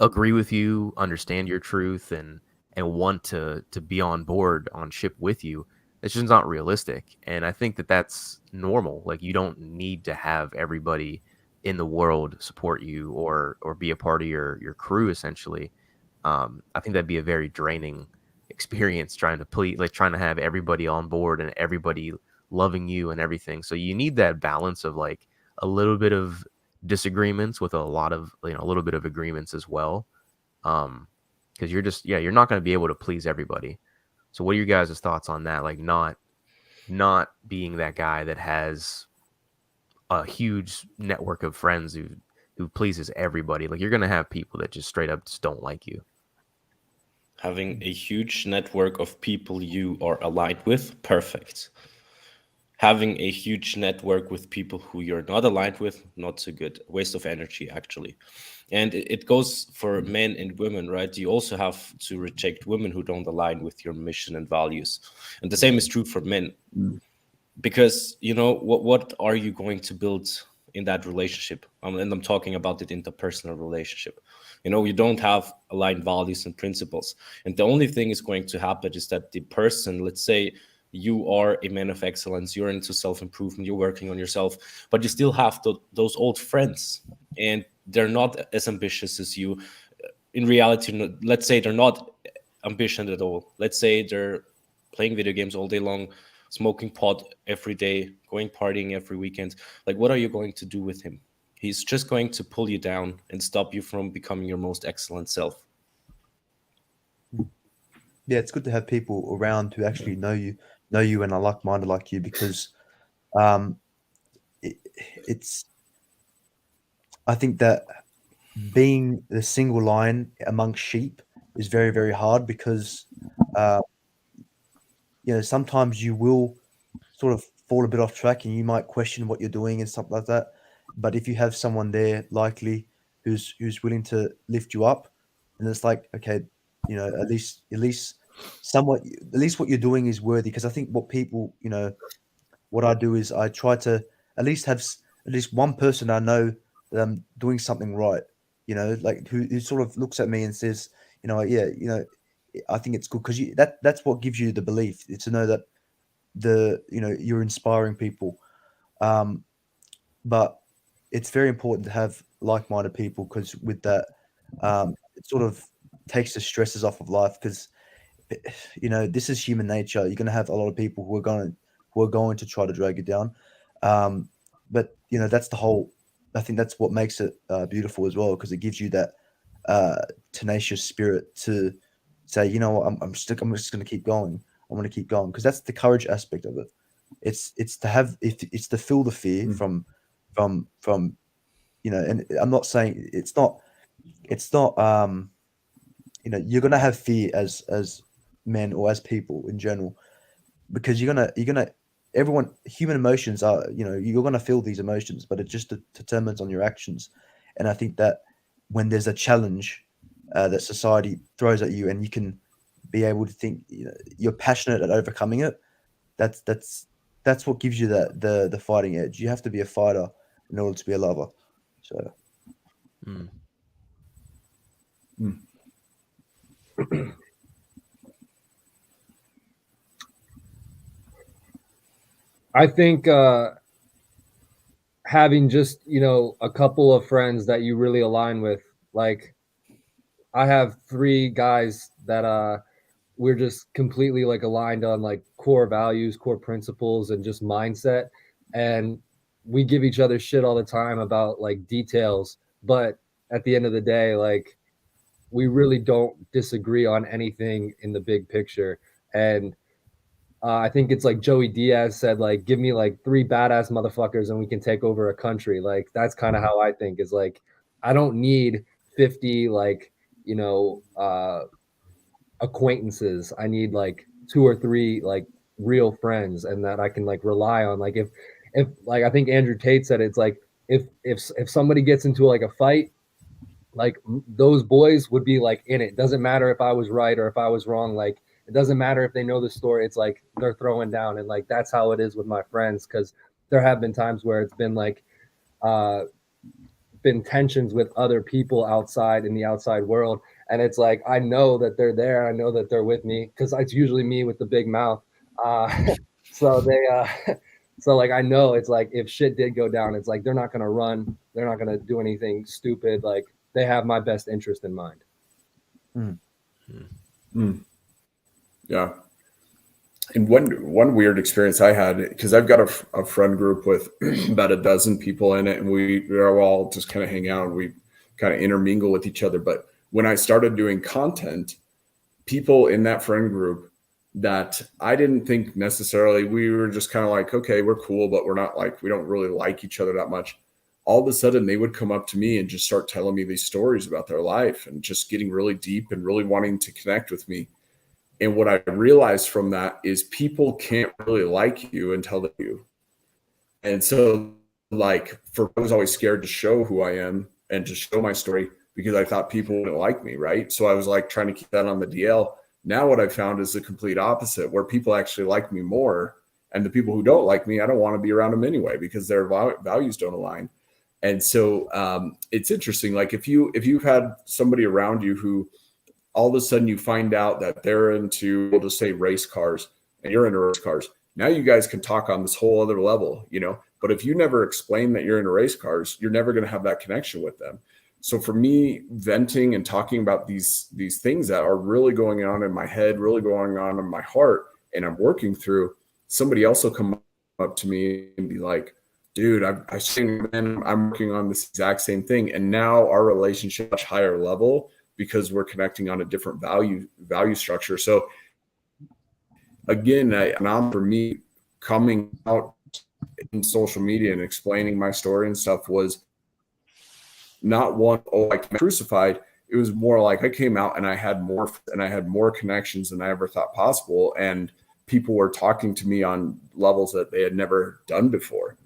agree with you, understand your truth, and want to be on board on ship with you. It's just not realistic, and I think that that's normal. Like, you don't need to have everybody in the world support you or be a part of your crew. Essentially, I think that'd be a very draining experience trying to please, like trying to have everybody on board and everybody loving you and everything. So you need that balance of like a little bit of disagreements with a lot of a little bit of agreements as well, because you're not going to be able to please everybody. So what are your guys' thoughts on that, like not being that guy that has a huge network of friends who pleases everybody? Like, you're going to have people that just straight up just don't like you. Having a huge network of people you are aligned with, perfect. Having a huge network with people who you're not aligned with, not so good. Waste of energy, actually. And it goes for men and women, right? You also have to reject women who don't align with your mission and values. And the same is true for men. Because, what are you going to build in that relationship? And I'm talking about the interpersonal relationship. You don't have aligned values and principles. And the only thing is going to happen is that the person, let's say, you are a man of excellence, you're into self-improvement, you're working on yourself, but you still have those old friends, and they're not as ambitious as you. In reality, let's say they're not ambitious at all. Let's say they're playing video games all day long, smoking pot every day, going partying every weekend. Like, what are you going to do with him? He's just going to pull you down and stop you from becoming your most excellent self. Yeah, it's good to have people around who actually know you and are like-minded like you, because it's I think that being the single line amongst sheep is very, very hard, because uh, sometimes you will sort of fall a bit off track and you might question what you're doing and stuff like that. But if you have someone there, likely, who's willing to lift you up, and it's like, okay, at least somewhat, at least what you're doing is worthy. Because I think what I do is I try to at least have at least one person I know that I'm doing something right. Like, who sort of looks at me and says, yeah, I think it's good, because that's what gives you the belief. It's to know that you're inspiring people. Um, but it's very important to have like-minded people, because with that, it sort of takes the stresses off of life, because this is human nature. You're going to have a lot of people who are going to try to drag you down, but that's the whole. I think that's what makes it beautiful as well, because it gives you that tenacious spirit to say, you know what, I'm just going to keep going. I'm going to keep going, because that's the courage aspect of it. It's to feel the fear from and I'm not saying it's not you're going to have fear as men or as people in general, because you're gonna everyone, human emotions are, you're gonna feel these emotions, but it just determines on your actions. And I think that when there's a challenge that society throws at you, and you can be able to think, you're passionate at overcoming it, that's what gives you the fighting edge. You have to be a fighter in order to be a lover. So I think having just, a couple of friends that you really align with, like I have 3 guys that we're just completely like aligned on like core values, core principles, and just mindset. And we give each other shit all the time about like details, but at the end of the day, like we really don't disagree on anything in the big picture. And I think it's like Joey Diaz said, like, give me like 3 badass motherfuckers and we can take over a country. Like, that's kind of how I think, is like, I don't need 50, like, acquaintances. I need like 2 or 3, like real friends, and that I can like rely on. Like, if like, I think Andrew Tate said, it's like, if somebody gets into like a fight, like those boys would be like in it. Doesn't matter if I was right or if I was wrong. Like, it doesn't matter if they know the story. It's like they're throwing down. And like, that's how it is with my friends. Cause there have been times where it's been like, been tensions with other people outside in the outside world. And it's like, I know that they're there. I know that they're with me, cause it's usually me with the big mouth. So they, so like, I know it's like, if shit did go down, it's like, they're not going to run. They're not going to do anything stupid. Like, they have my best interest in mind. Yeah. And one weird experience I had, because I've got a friend group with about a dozen people in it, and we're all just kind of hang out and we kind of intermingle with each other. But when I started doing content, people in that friend group that I didn't think necessarily, we were just kind of like, okay, we're cool, but we're not like, we don't really like each other that much. All of a sudden they would come up to me and just start telling me these stories about their life and just getting really deep and really wanting to connect with me. And what I realized from that is people can't really like you until they do. And so like, I was always scared to show who I am and to show my story, because I thought people wouldn't like me, right? So I was like trying to keep that on the DL. Now what I've found is the complete opposite, where people actually like me more. And the people who don't like me, I don't want to be around them anyway, because their values don't align. And so it's interesting. Like if you've had somebody around you who all of a sudden you find out that they're into, we'll just say race cars, and you're into race cars. Now you guys can talk on this whole other level, but if you never explain that you're into race cars, you're never going to have that connection with them. So for me, venting and talking about these things that are really going on in my head, really going on in my heart, and I'm working through, somebody else will come up to me and be like, dude, I'm working on this exact same thing. And now our relationship is much higher level, because we're connecting on a different value structure. So again, for me, coming out in social media and explaining my story and stuff was not one, I crucified. It was more like I came out and I had more connections than I ever thought possible. And people were talking to me on levels that they had never done before.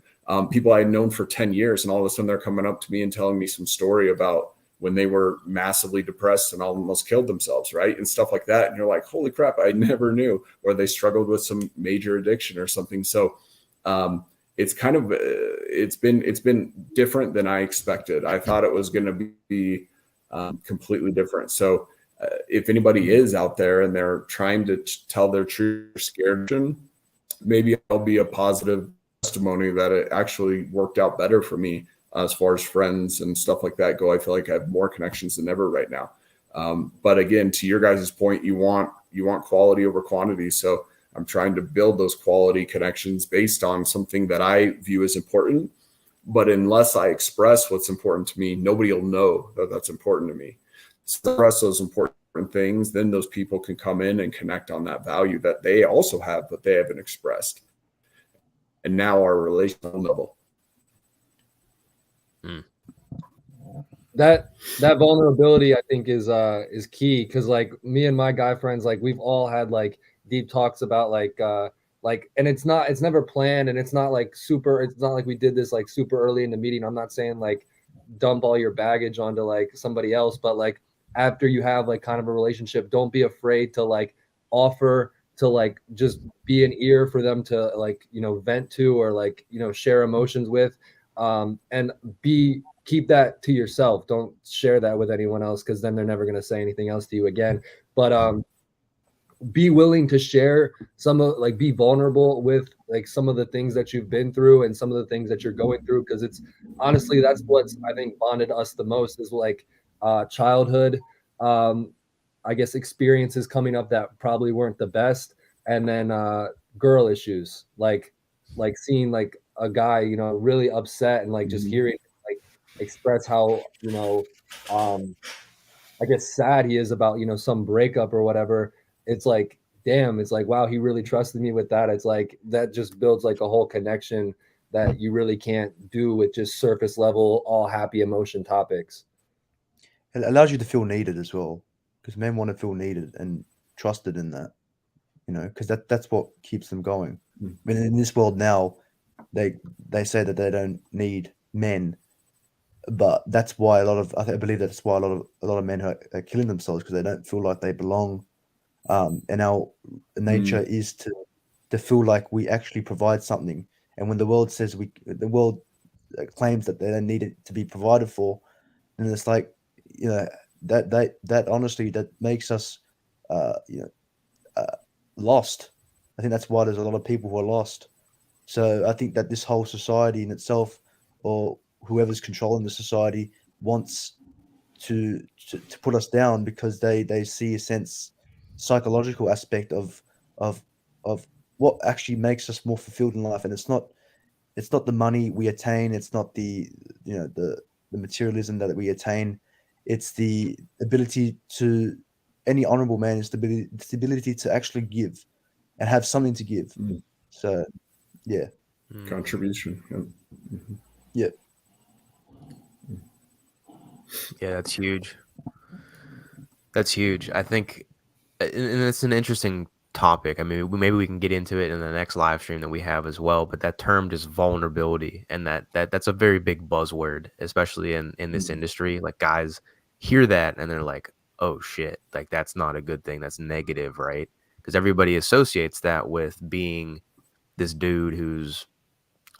People I had known for 10 years, and all of a sudden they're coming up to me and telling me some story about when they were massively depressed and almost killed themselves, right? And stuff like that. And you're like, holy crap, I never knew. Or they struggled with some major addiction or something. So it's kind of, it's been different than I expected. I thought it was going to be completely different. So if anybody is out there and they're trying to tell their true scared, maybe I'll be a positive testimony that it actually worked out better for me as far as friends and stuff like that go. I feel like I have more connections than ever right now. But again, to your guys' point, you want quality over quantity. So I'm trying to build those quality connections based on something that I view as important. But unless I express what's important to me, nobody will know that that's important to me. So express those important things, then those people can come in and connect on that value that they also have, but they haven't expressed. And now our relational level. That vulnerability, I think, is key, because like me and my guy friends, like we've all had like deep talks about like and it's never planned, and it's not like we did this like super early in the meeting. I'm not saying like dump all your baggage onto like somebody else, but like after you have like kind of a relationship, don't be afraid to like offer to like just be an ear for them to like, you know, vent to, or like, you know, share emotions with, and keep that to yourself. Don't share that with anyone else, because then they're never going to say anything else to you again. But be willing to share be vulnerable with like some of the things that you've been through and some of the things that you're going through, because it's honestly, that's what's, I think, bonded us the most, is like childhood, I guess, experiences coming up that probably weren't the best, and then girl issues, like seeing like a guy, you know, really upset, and like just hearing like express how, you know, I guess sad he is about, you know, some breakup or whatever. It's like, damn, it's like, wow, he really trusted me with that. It's like, that just builds like a whole connection that you really can't do with just surface level, all happy emotion topics. It allows you to feel needed as well, because men want to feel needed and trusted in that, you know, because that's what keeps them going. I mean, in this world now, they say that they don't need men, but that's why I believe that's why a lot of men are killing themselves, because they don't feel like they belong. And our nature is to feel like we actually provide something. And when the world says the world claims that they don't need it to be provided for, and it's like, you know, that honestly, that makes us, you know, lost. I think that's why there's a lot of people who are lost. So I think that this whole society in itself, or whoever's controlling the society, wants to put us down, because they see a psychological aspect of what actually makes us more fulfilled in life. And it's not the money we attain, it's not the, you know, the materialism that we attain, it's the ability to, any honorable man is the ability to actually give and have something to give. So yeah. Contribution. Yeah. Yeah, that's huge. That's huge. I think, and it's an interesting topic. I mean, maybe we can get into it in the next live stream that we have as well. But that term, just vulnerability, and that's a very big buzzword, especially in this industry. Like, guys hear that and they're like, "Oh shit! Like, that's not a good thing. That's negative, right?" Because everybody associates that with being this dude who's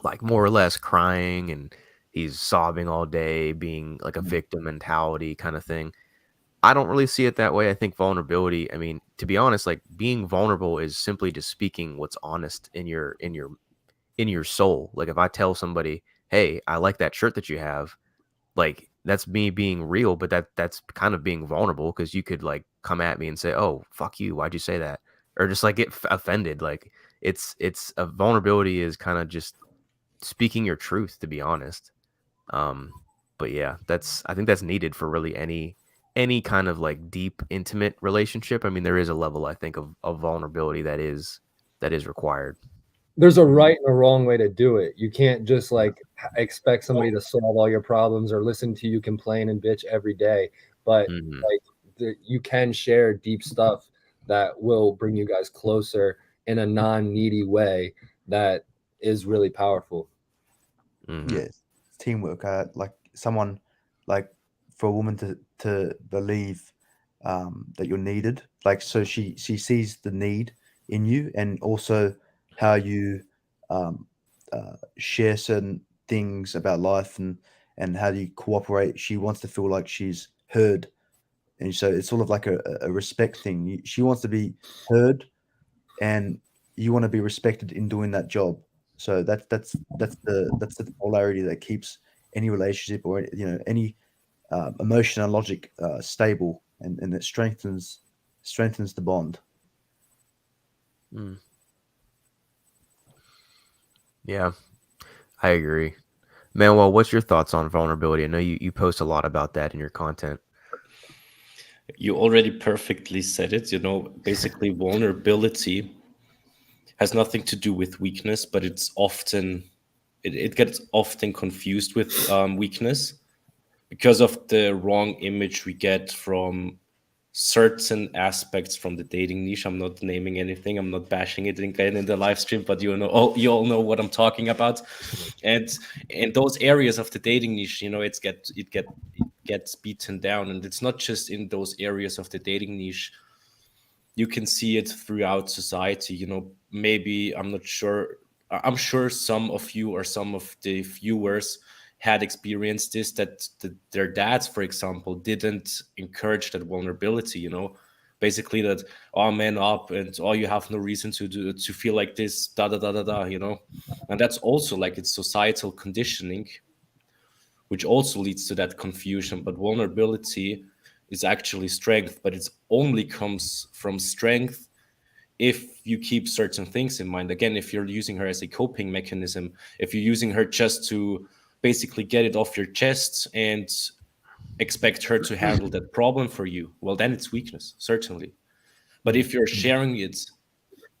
like more or less crying and he's sobbing all day, being like a victim mentality kind of thing. I don't really see it that way. I think vulnerability, I mean, to be honest, like, being vulnerable is simply just speaking what's honest in your soul. Like, if I tell somebody, "Hey, I like that shirt that you have," like, that's me being real, but that's kind of being vulnerable, because you could like come at me and say, "Oh, fuck you. Why'd you say that?" Or just like get offended. Like, it's a vulnerability is kind of just speaking your truth, to be honest. But yeah, I think that's needed for really any kind of like deep, intimate relationship. I mean, there is a level, I think, of vulnerability that is required. There's a right and a wrong way to do it. You can't just like expect somebody to solve all your problems or listen to you complain and bitch every day. But like, you can share deep stuff that will bring you guys closer in a non-needy way that is really powerful. Yeah, teamwork. Like someone, like for a woman to believe that you're needed. Like, so she sees the need in you, and also how you share certain things about life, and how you cooperate. She wants to feel like she's heard, and so it's sort of like a respect thing. She wants to be heard, and you want to be respected in doing that job. So that's the polarity that keeps any relationship or any emotion and logic stable, and it strengthens the bond. Yeah, I agree. Manuel, what's your thoughts on vulnerability? I know you post a lot about that in your content. You already perfectly said it. Basically, vulnerability has nothing to do with weakness, but it's often it gets often confused with weakness because of the wrong image we get from certain aspects from the dating niche. I'm not naming anything. I'm not bashing it again in the live stream, but you all know what I'm talking about. And in those areas of the dating niche, it gets beaten down, and it's not just in those areas of the dating niche. You can see it throughout society. Maybe I'm not sure. I'm sure some of you or some of the viewers had experienced this, that their dads, for example, didn't encourage that vulnerability. Basically that, oh, man up, and oh, you have no reason to feel like this, da da da da da. And that's also like it's societal conditioning, which also leads to that confusion. But vulnerability is actually strength, but it only comes from strength if you keep certain things in mind. Again, if you're using her as a coping mechanism, if you're using her just to basically get it off your chest and expect her to handle that problem for you, well, then it's weakness, certainly. But if you're sharing it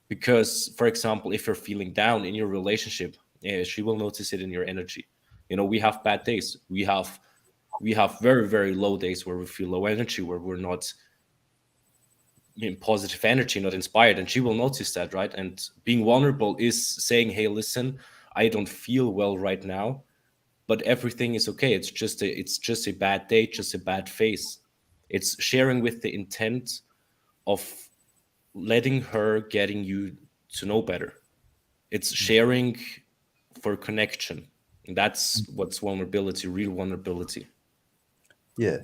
because, for example, if you're feeling down in your relationship, she will notice it in your energy. We have bad days. We have very, very low days where we feel low energy, where we're not in positive energy, not inspired, and she will notice that, right? And being vulnerable is saying, hey, listen, I don't feel well right now, but everything is okay. It's just a bad day, just a bad phase. It's sharing with the intent of letting her, getting you to know better. It's sharing for connection. And that's what's vulnerability, real vulnerability. Yeah,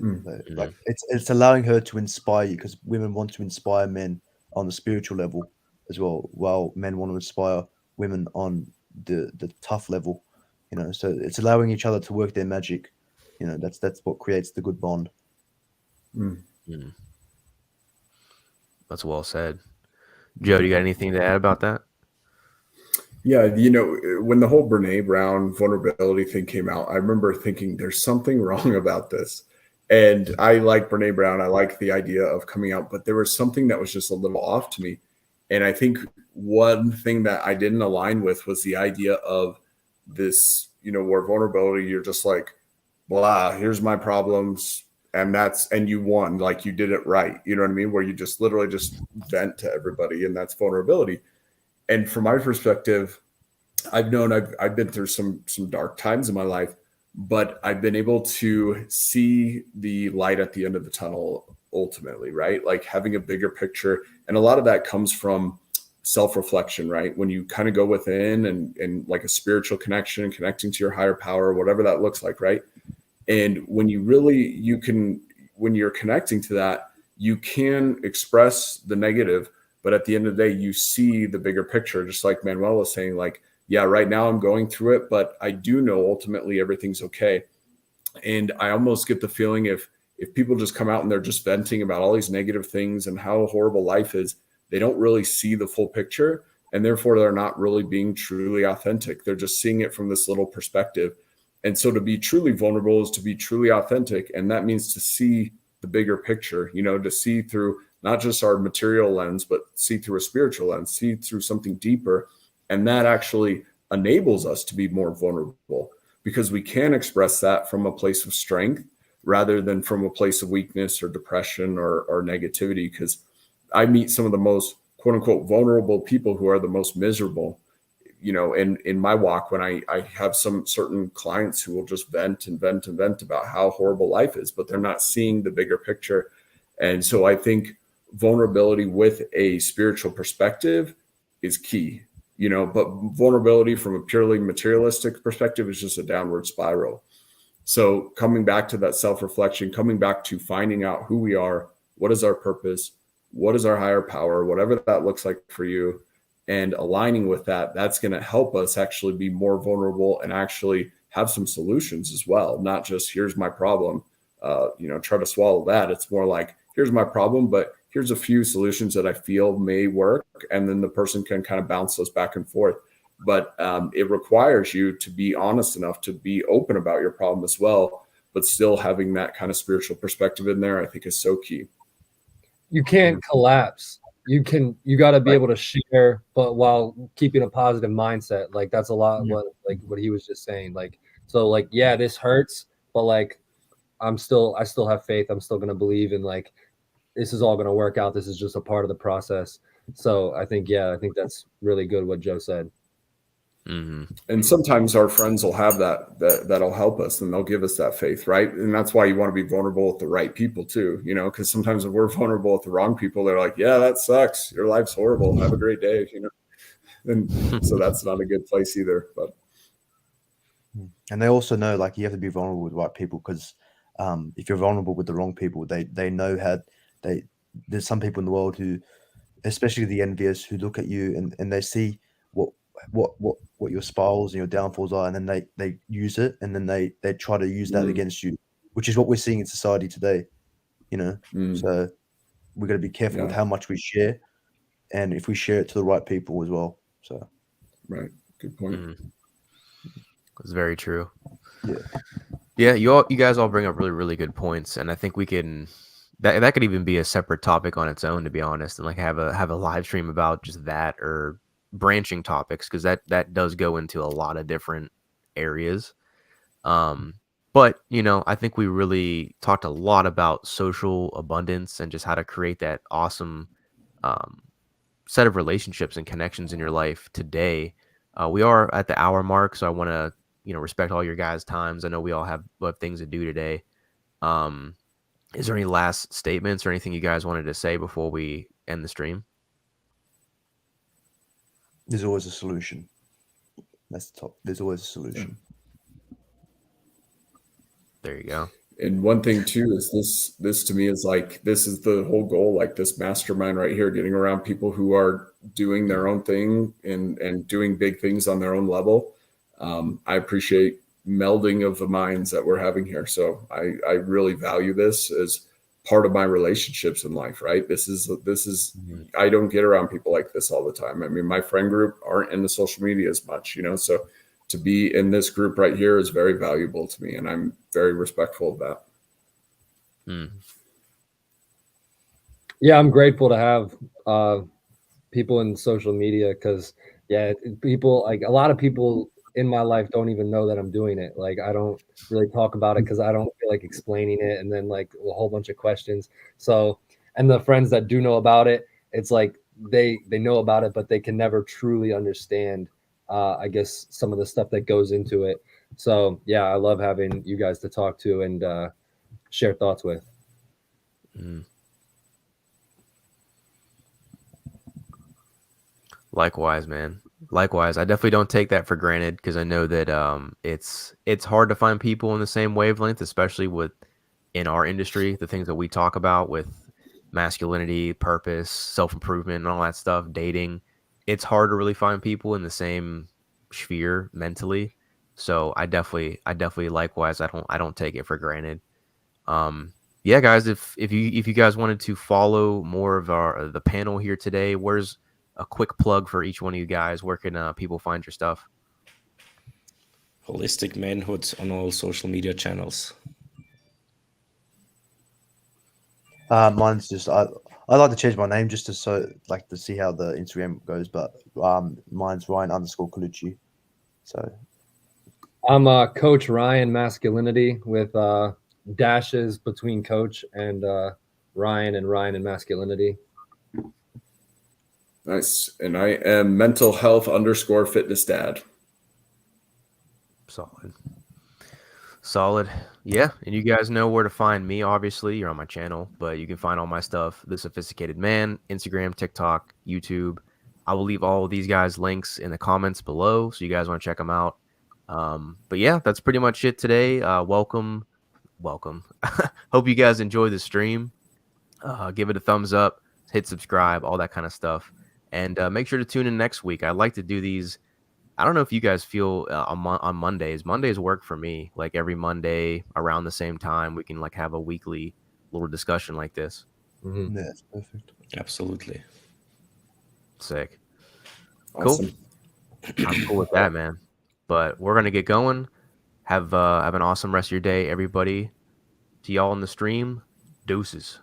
like it's allowing her to inspire you, because women want to inspire men on the spiritual level as well, while men want to inspire women on the tough level. So it's allowing each other to work their magic. That's what creates the good bond. That's well said. Joe, do you got anything to add about that? Yeah, when the whole Brene Brown vulnerability thing came out, I remember thinking there's something wrong about this. And I like Brene Brown. I like the idea of coming out, but there was something that was just a little off to me. And I think one thing that I didn't align with was the idea of this, where vulnerability, you're just like, blah, here's my problems. And you won, like you did it right. You know what I mean? Where you just literally just vent to everybody, and that's vulnerability. And from my perspective, I've been through some dark times in my life, but I've been able to see the light at the end of the tunnel ultimately, right? Like having a bigger picture. And a lot of that comes from self-reflection, right? When you kind of go within and like a spiritual connection, connecting to your higher power, whatever that looks like, right? And when when you're connecting to that, you can express the negative, but at the end of the day, you see the bigger picture, just like Manuel was saying, like, yeah, right now I'm going through it, but I do know ultimately everything's okay. And I almost get the feeling if people just come out and they're just venting about all these negative things and how horrible life is, they don't really see the full picture. And therefore, they're not really being truly authentic. They're just seeing it from this little perspective. And so to be truly vulnerable is to be truly authentic. And that means to see the bigger picture, to see through not just our material lens, but see through a spiritual lens, see through something deeper. And that actually enables us to be more vulnerable, because we can express that from a place of strength rather than from a place of weakness or depression or negativity. Because I meet some of the most quote unquote vulnerable people who are the most miserable, in my walk, when I have some certain clients who will just vent and vent and vent about how horrible life is, but they're not seeing the bigger picture. And so I think vulnerability with a spiritual perspective is key, but vulnerability from a purely materialistic perspective is just a downward spiral. So coming back to that self-reflection, coming back to finding out who we are, what is our purpose, what is our higher power, whatever that looks like for you, and aligning with that, that's going to help us actually be more vulnerable and actually have some solutions as well. Not just here's my problem, try to swallow that. It's more like here's my problem, but here's a few solutions that I feel may work. And then the person can kind of bounce those back and forth. But it requires you to be honest enough to be open about your problem as well, but still having that kind of spiritual perspective in there, I think is so key. You can't collapse. You got to be able to share, but while keeping a positive mindset. Like that's a lot what he was just saying. Like, so like, yeah, this hurts, but like, I still have faith. I'm still going to believe in like, this is all going to work out. This is just a part of the process. So I think that's really good what Joe said. Mm-hmm. And sometimes our friends will have that'll help us and they'll give us that faith, right? And that's why you want to be vulnerable with the right people too, because sometimes if we're vulnerable with the wrong people, they're like, yeah, that sucks. Your life's horrible. Have a great day, And so that's not a good place either. But and they also know like you have to be vulnerable with the right people, because if you're vulnerable with the wrong people, they know how there's some people in the world who, especially the envious, who look at you and they see what your spirals and your downfalls are, and then they use it, and then they try to use that against you, which is what we're seeing in society today. So we got to be careful with how much we share, and if we share it to the right people as well. So right, good point. That's very true. Yeah, you guys all bring up really, really good points, and I think we can that could even be a separate topic on its own, to be honest, and like have a live stream about just that, or branching topics, because that does go into a lot of different areas. But I think we really talked a lot about social abundance and just how to create that awesome set of relationships and connections in your life today. We are at the hour mark, so I want to respect all your guys' times. I know we all have things to do today. Is there any last statements or anything you guys wanted to say before we end the stream? there's always a solution. That's the top. There's always a solution. There you go. And one thing too is this to me is like, this is the whole goal, like this mastermind right here, getting around people who are doing their own thing and doing big things on their own level. I appreciate melding of the minds that we're having here. So I really value this as part of my relationships in life, right? This is I don't get around people like this all the time. I mean, my friend group aren't into social media as much, so to be in this group right here is very valuable to me, and I'm very respectful of that. Yeah, I'm grateful to have people in social media, because people, like a lot of people in my life don't even know that I'm doing it. Like I don't really talk about it because I don't feel like explaining it, and then like a whole bunch of questions. So, and the friends that do know about it, it's like they know about it, but they can never truly understand I guess some of the stuff that goes into it. So yeah, I love having you guys to talk to and share thoughts with. Likewise, man. Likewise. I definitely don't take that for granted, because I know that it's hard to find people in the same wavelength, especially in our industry, the things that we talk about with masculinity, purpose, self-improvement, and all that stuff, dating. It's hard to really find people in the same sphere mentally. So I definitely likewise, I don't take it for granted. Yeah, guys, if you guys wanted to follow more of the panel here today, where's a quick plug for each one of you guys? Where can people find your stuff? Holistic Manhood on all social media channels. Mine's just I like to change my name just to see how the Instagram goes, but mine's Ryan_Colucci. So I'm Coach Ryan Masculinity, with dashes between Coach and Ryan and Masculinity. Nice. And I am mental health _fitness dad. Solid. Yeah, and you guys know where to find me. Obviously, you're on my channel, but you can find all my stuff, The Sophisticated Man, Instagram, TikTok, YouTube. I will leave all of these guys' links in the comments below, so you guys want to check them out. But yeah, that's pretty much it today. Welcome. Hope you guys enjoy the stream. Give it a thumbs up, hit subscribe, all that kind of stuff. And make sure to tune in next week. I'd like to do these. I don't know if you guys feel on Mondays. Mondays work for me. Like every Monday around the same time, we can like have a weekly little discussion like this. Mhm. Yeah, it's perfect. Absolutely. Sick. Awesome. I'm cool with that, man. But we're gonna get going. Have an awesome rest of your day, everybody. To y'all on the stream, deuces.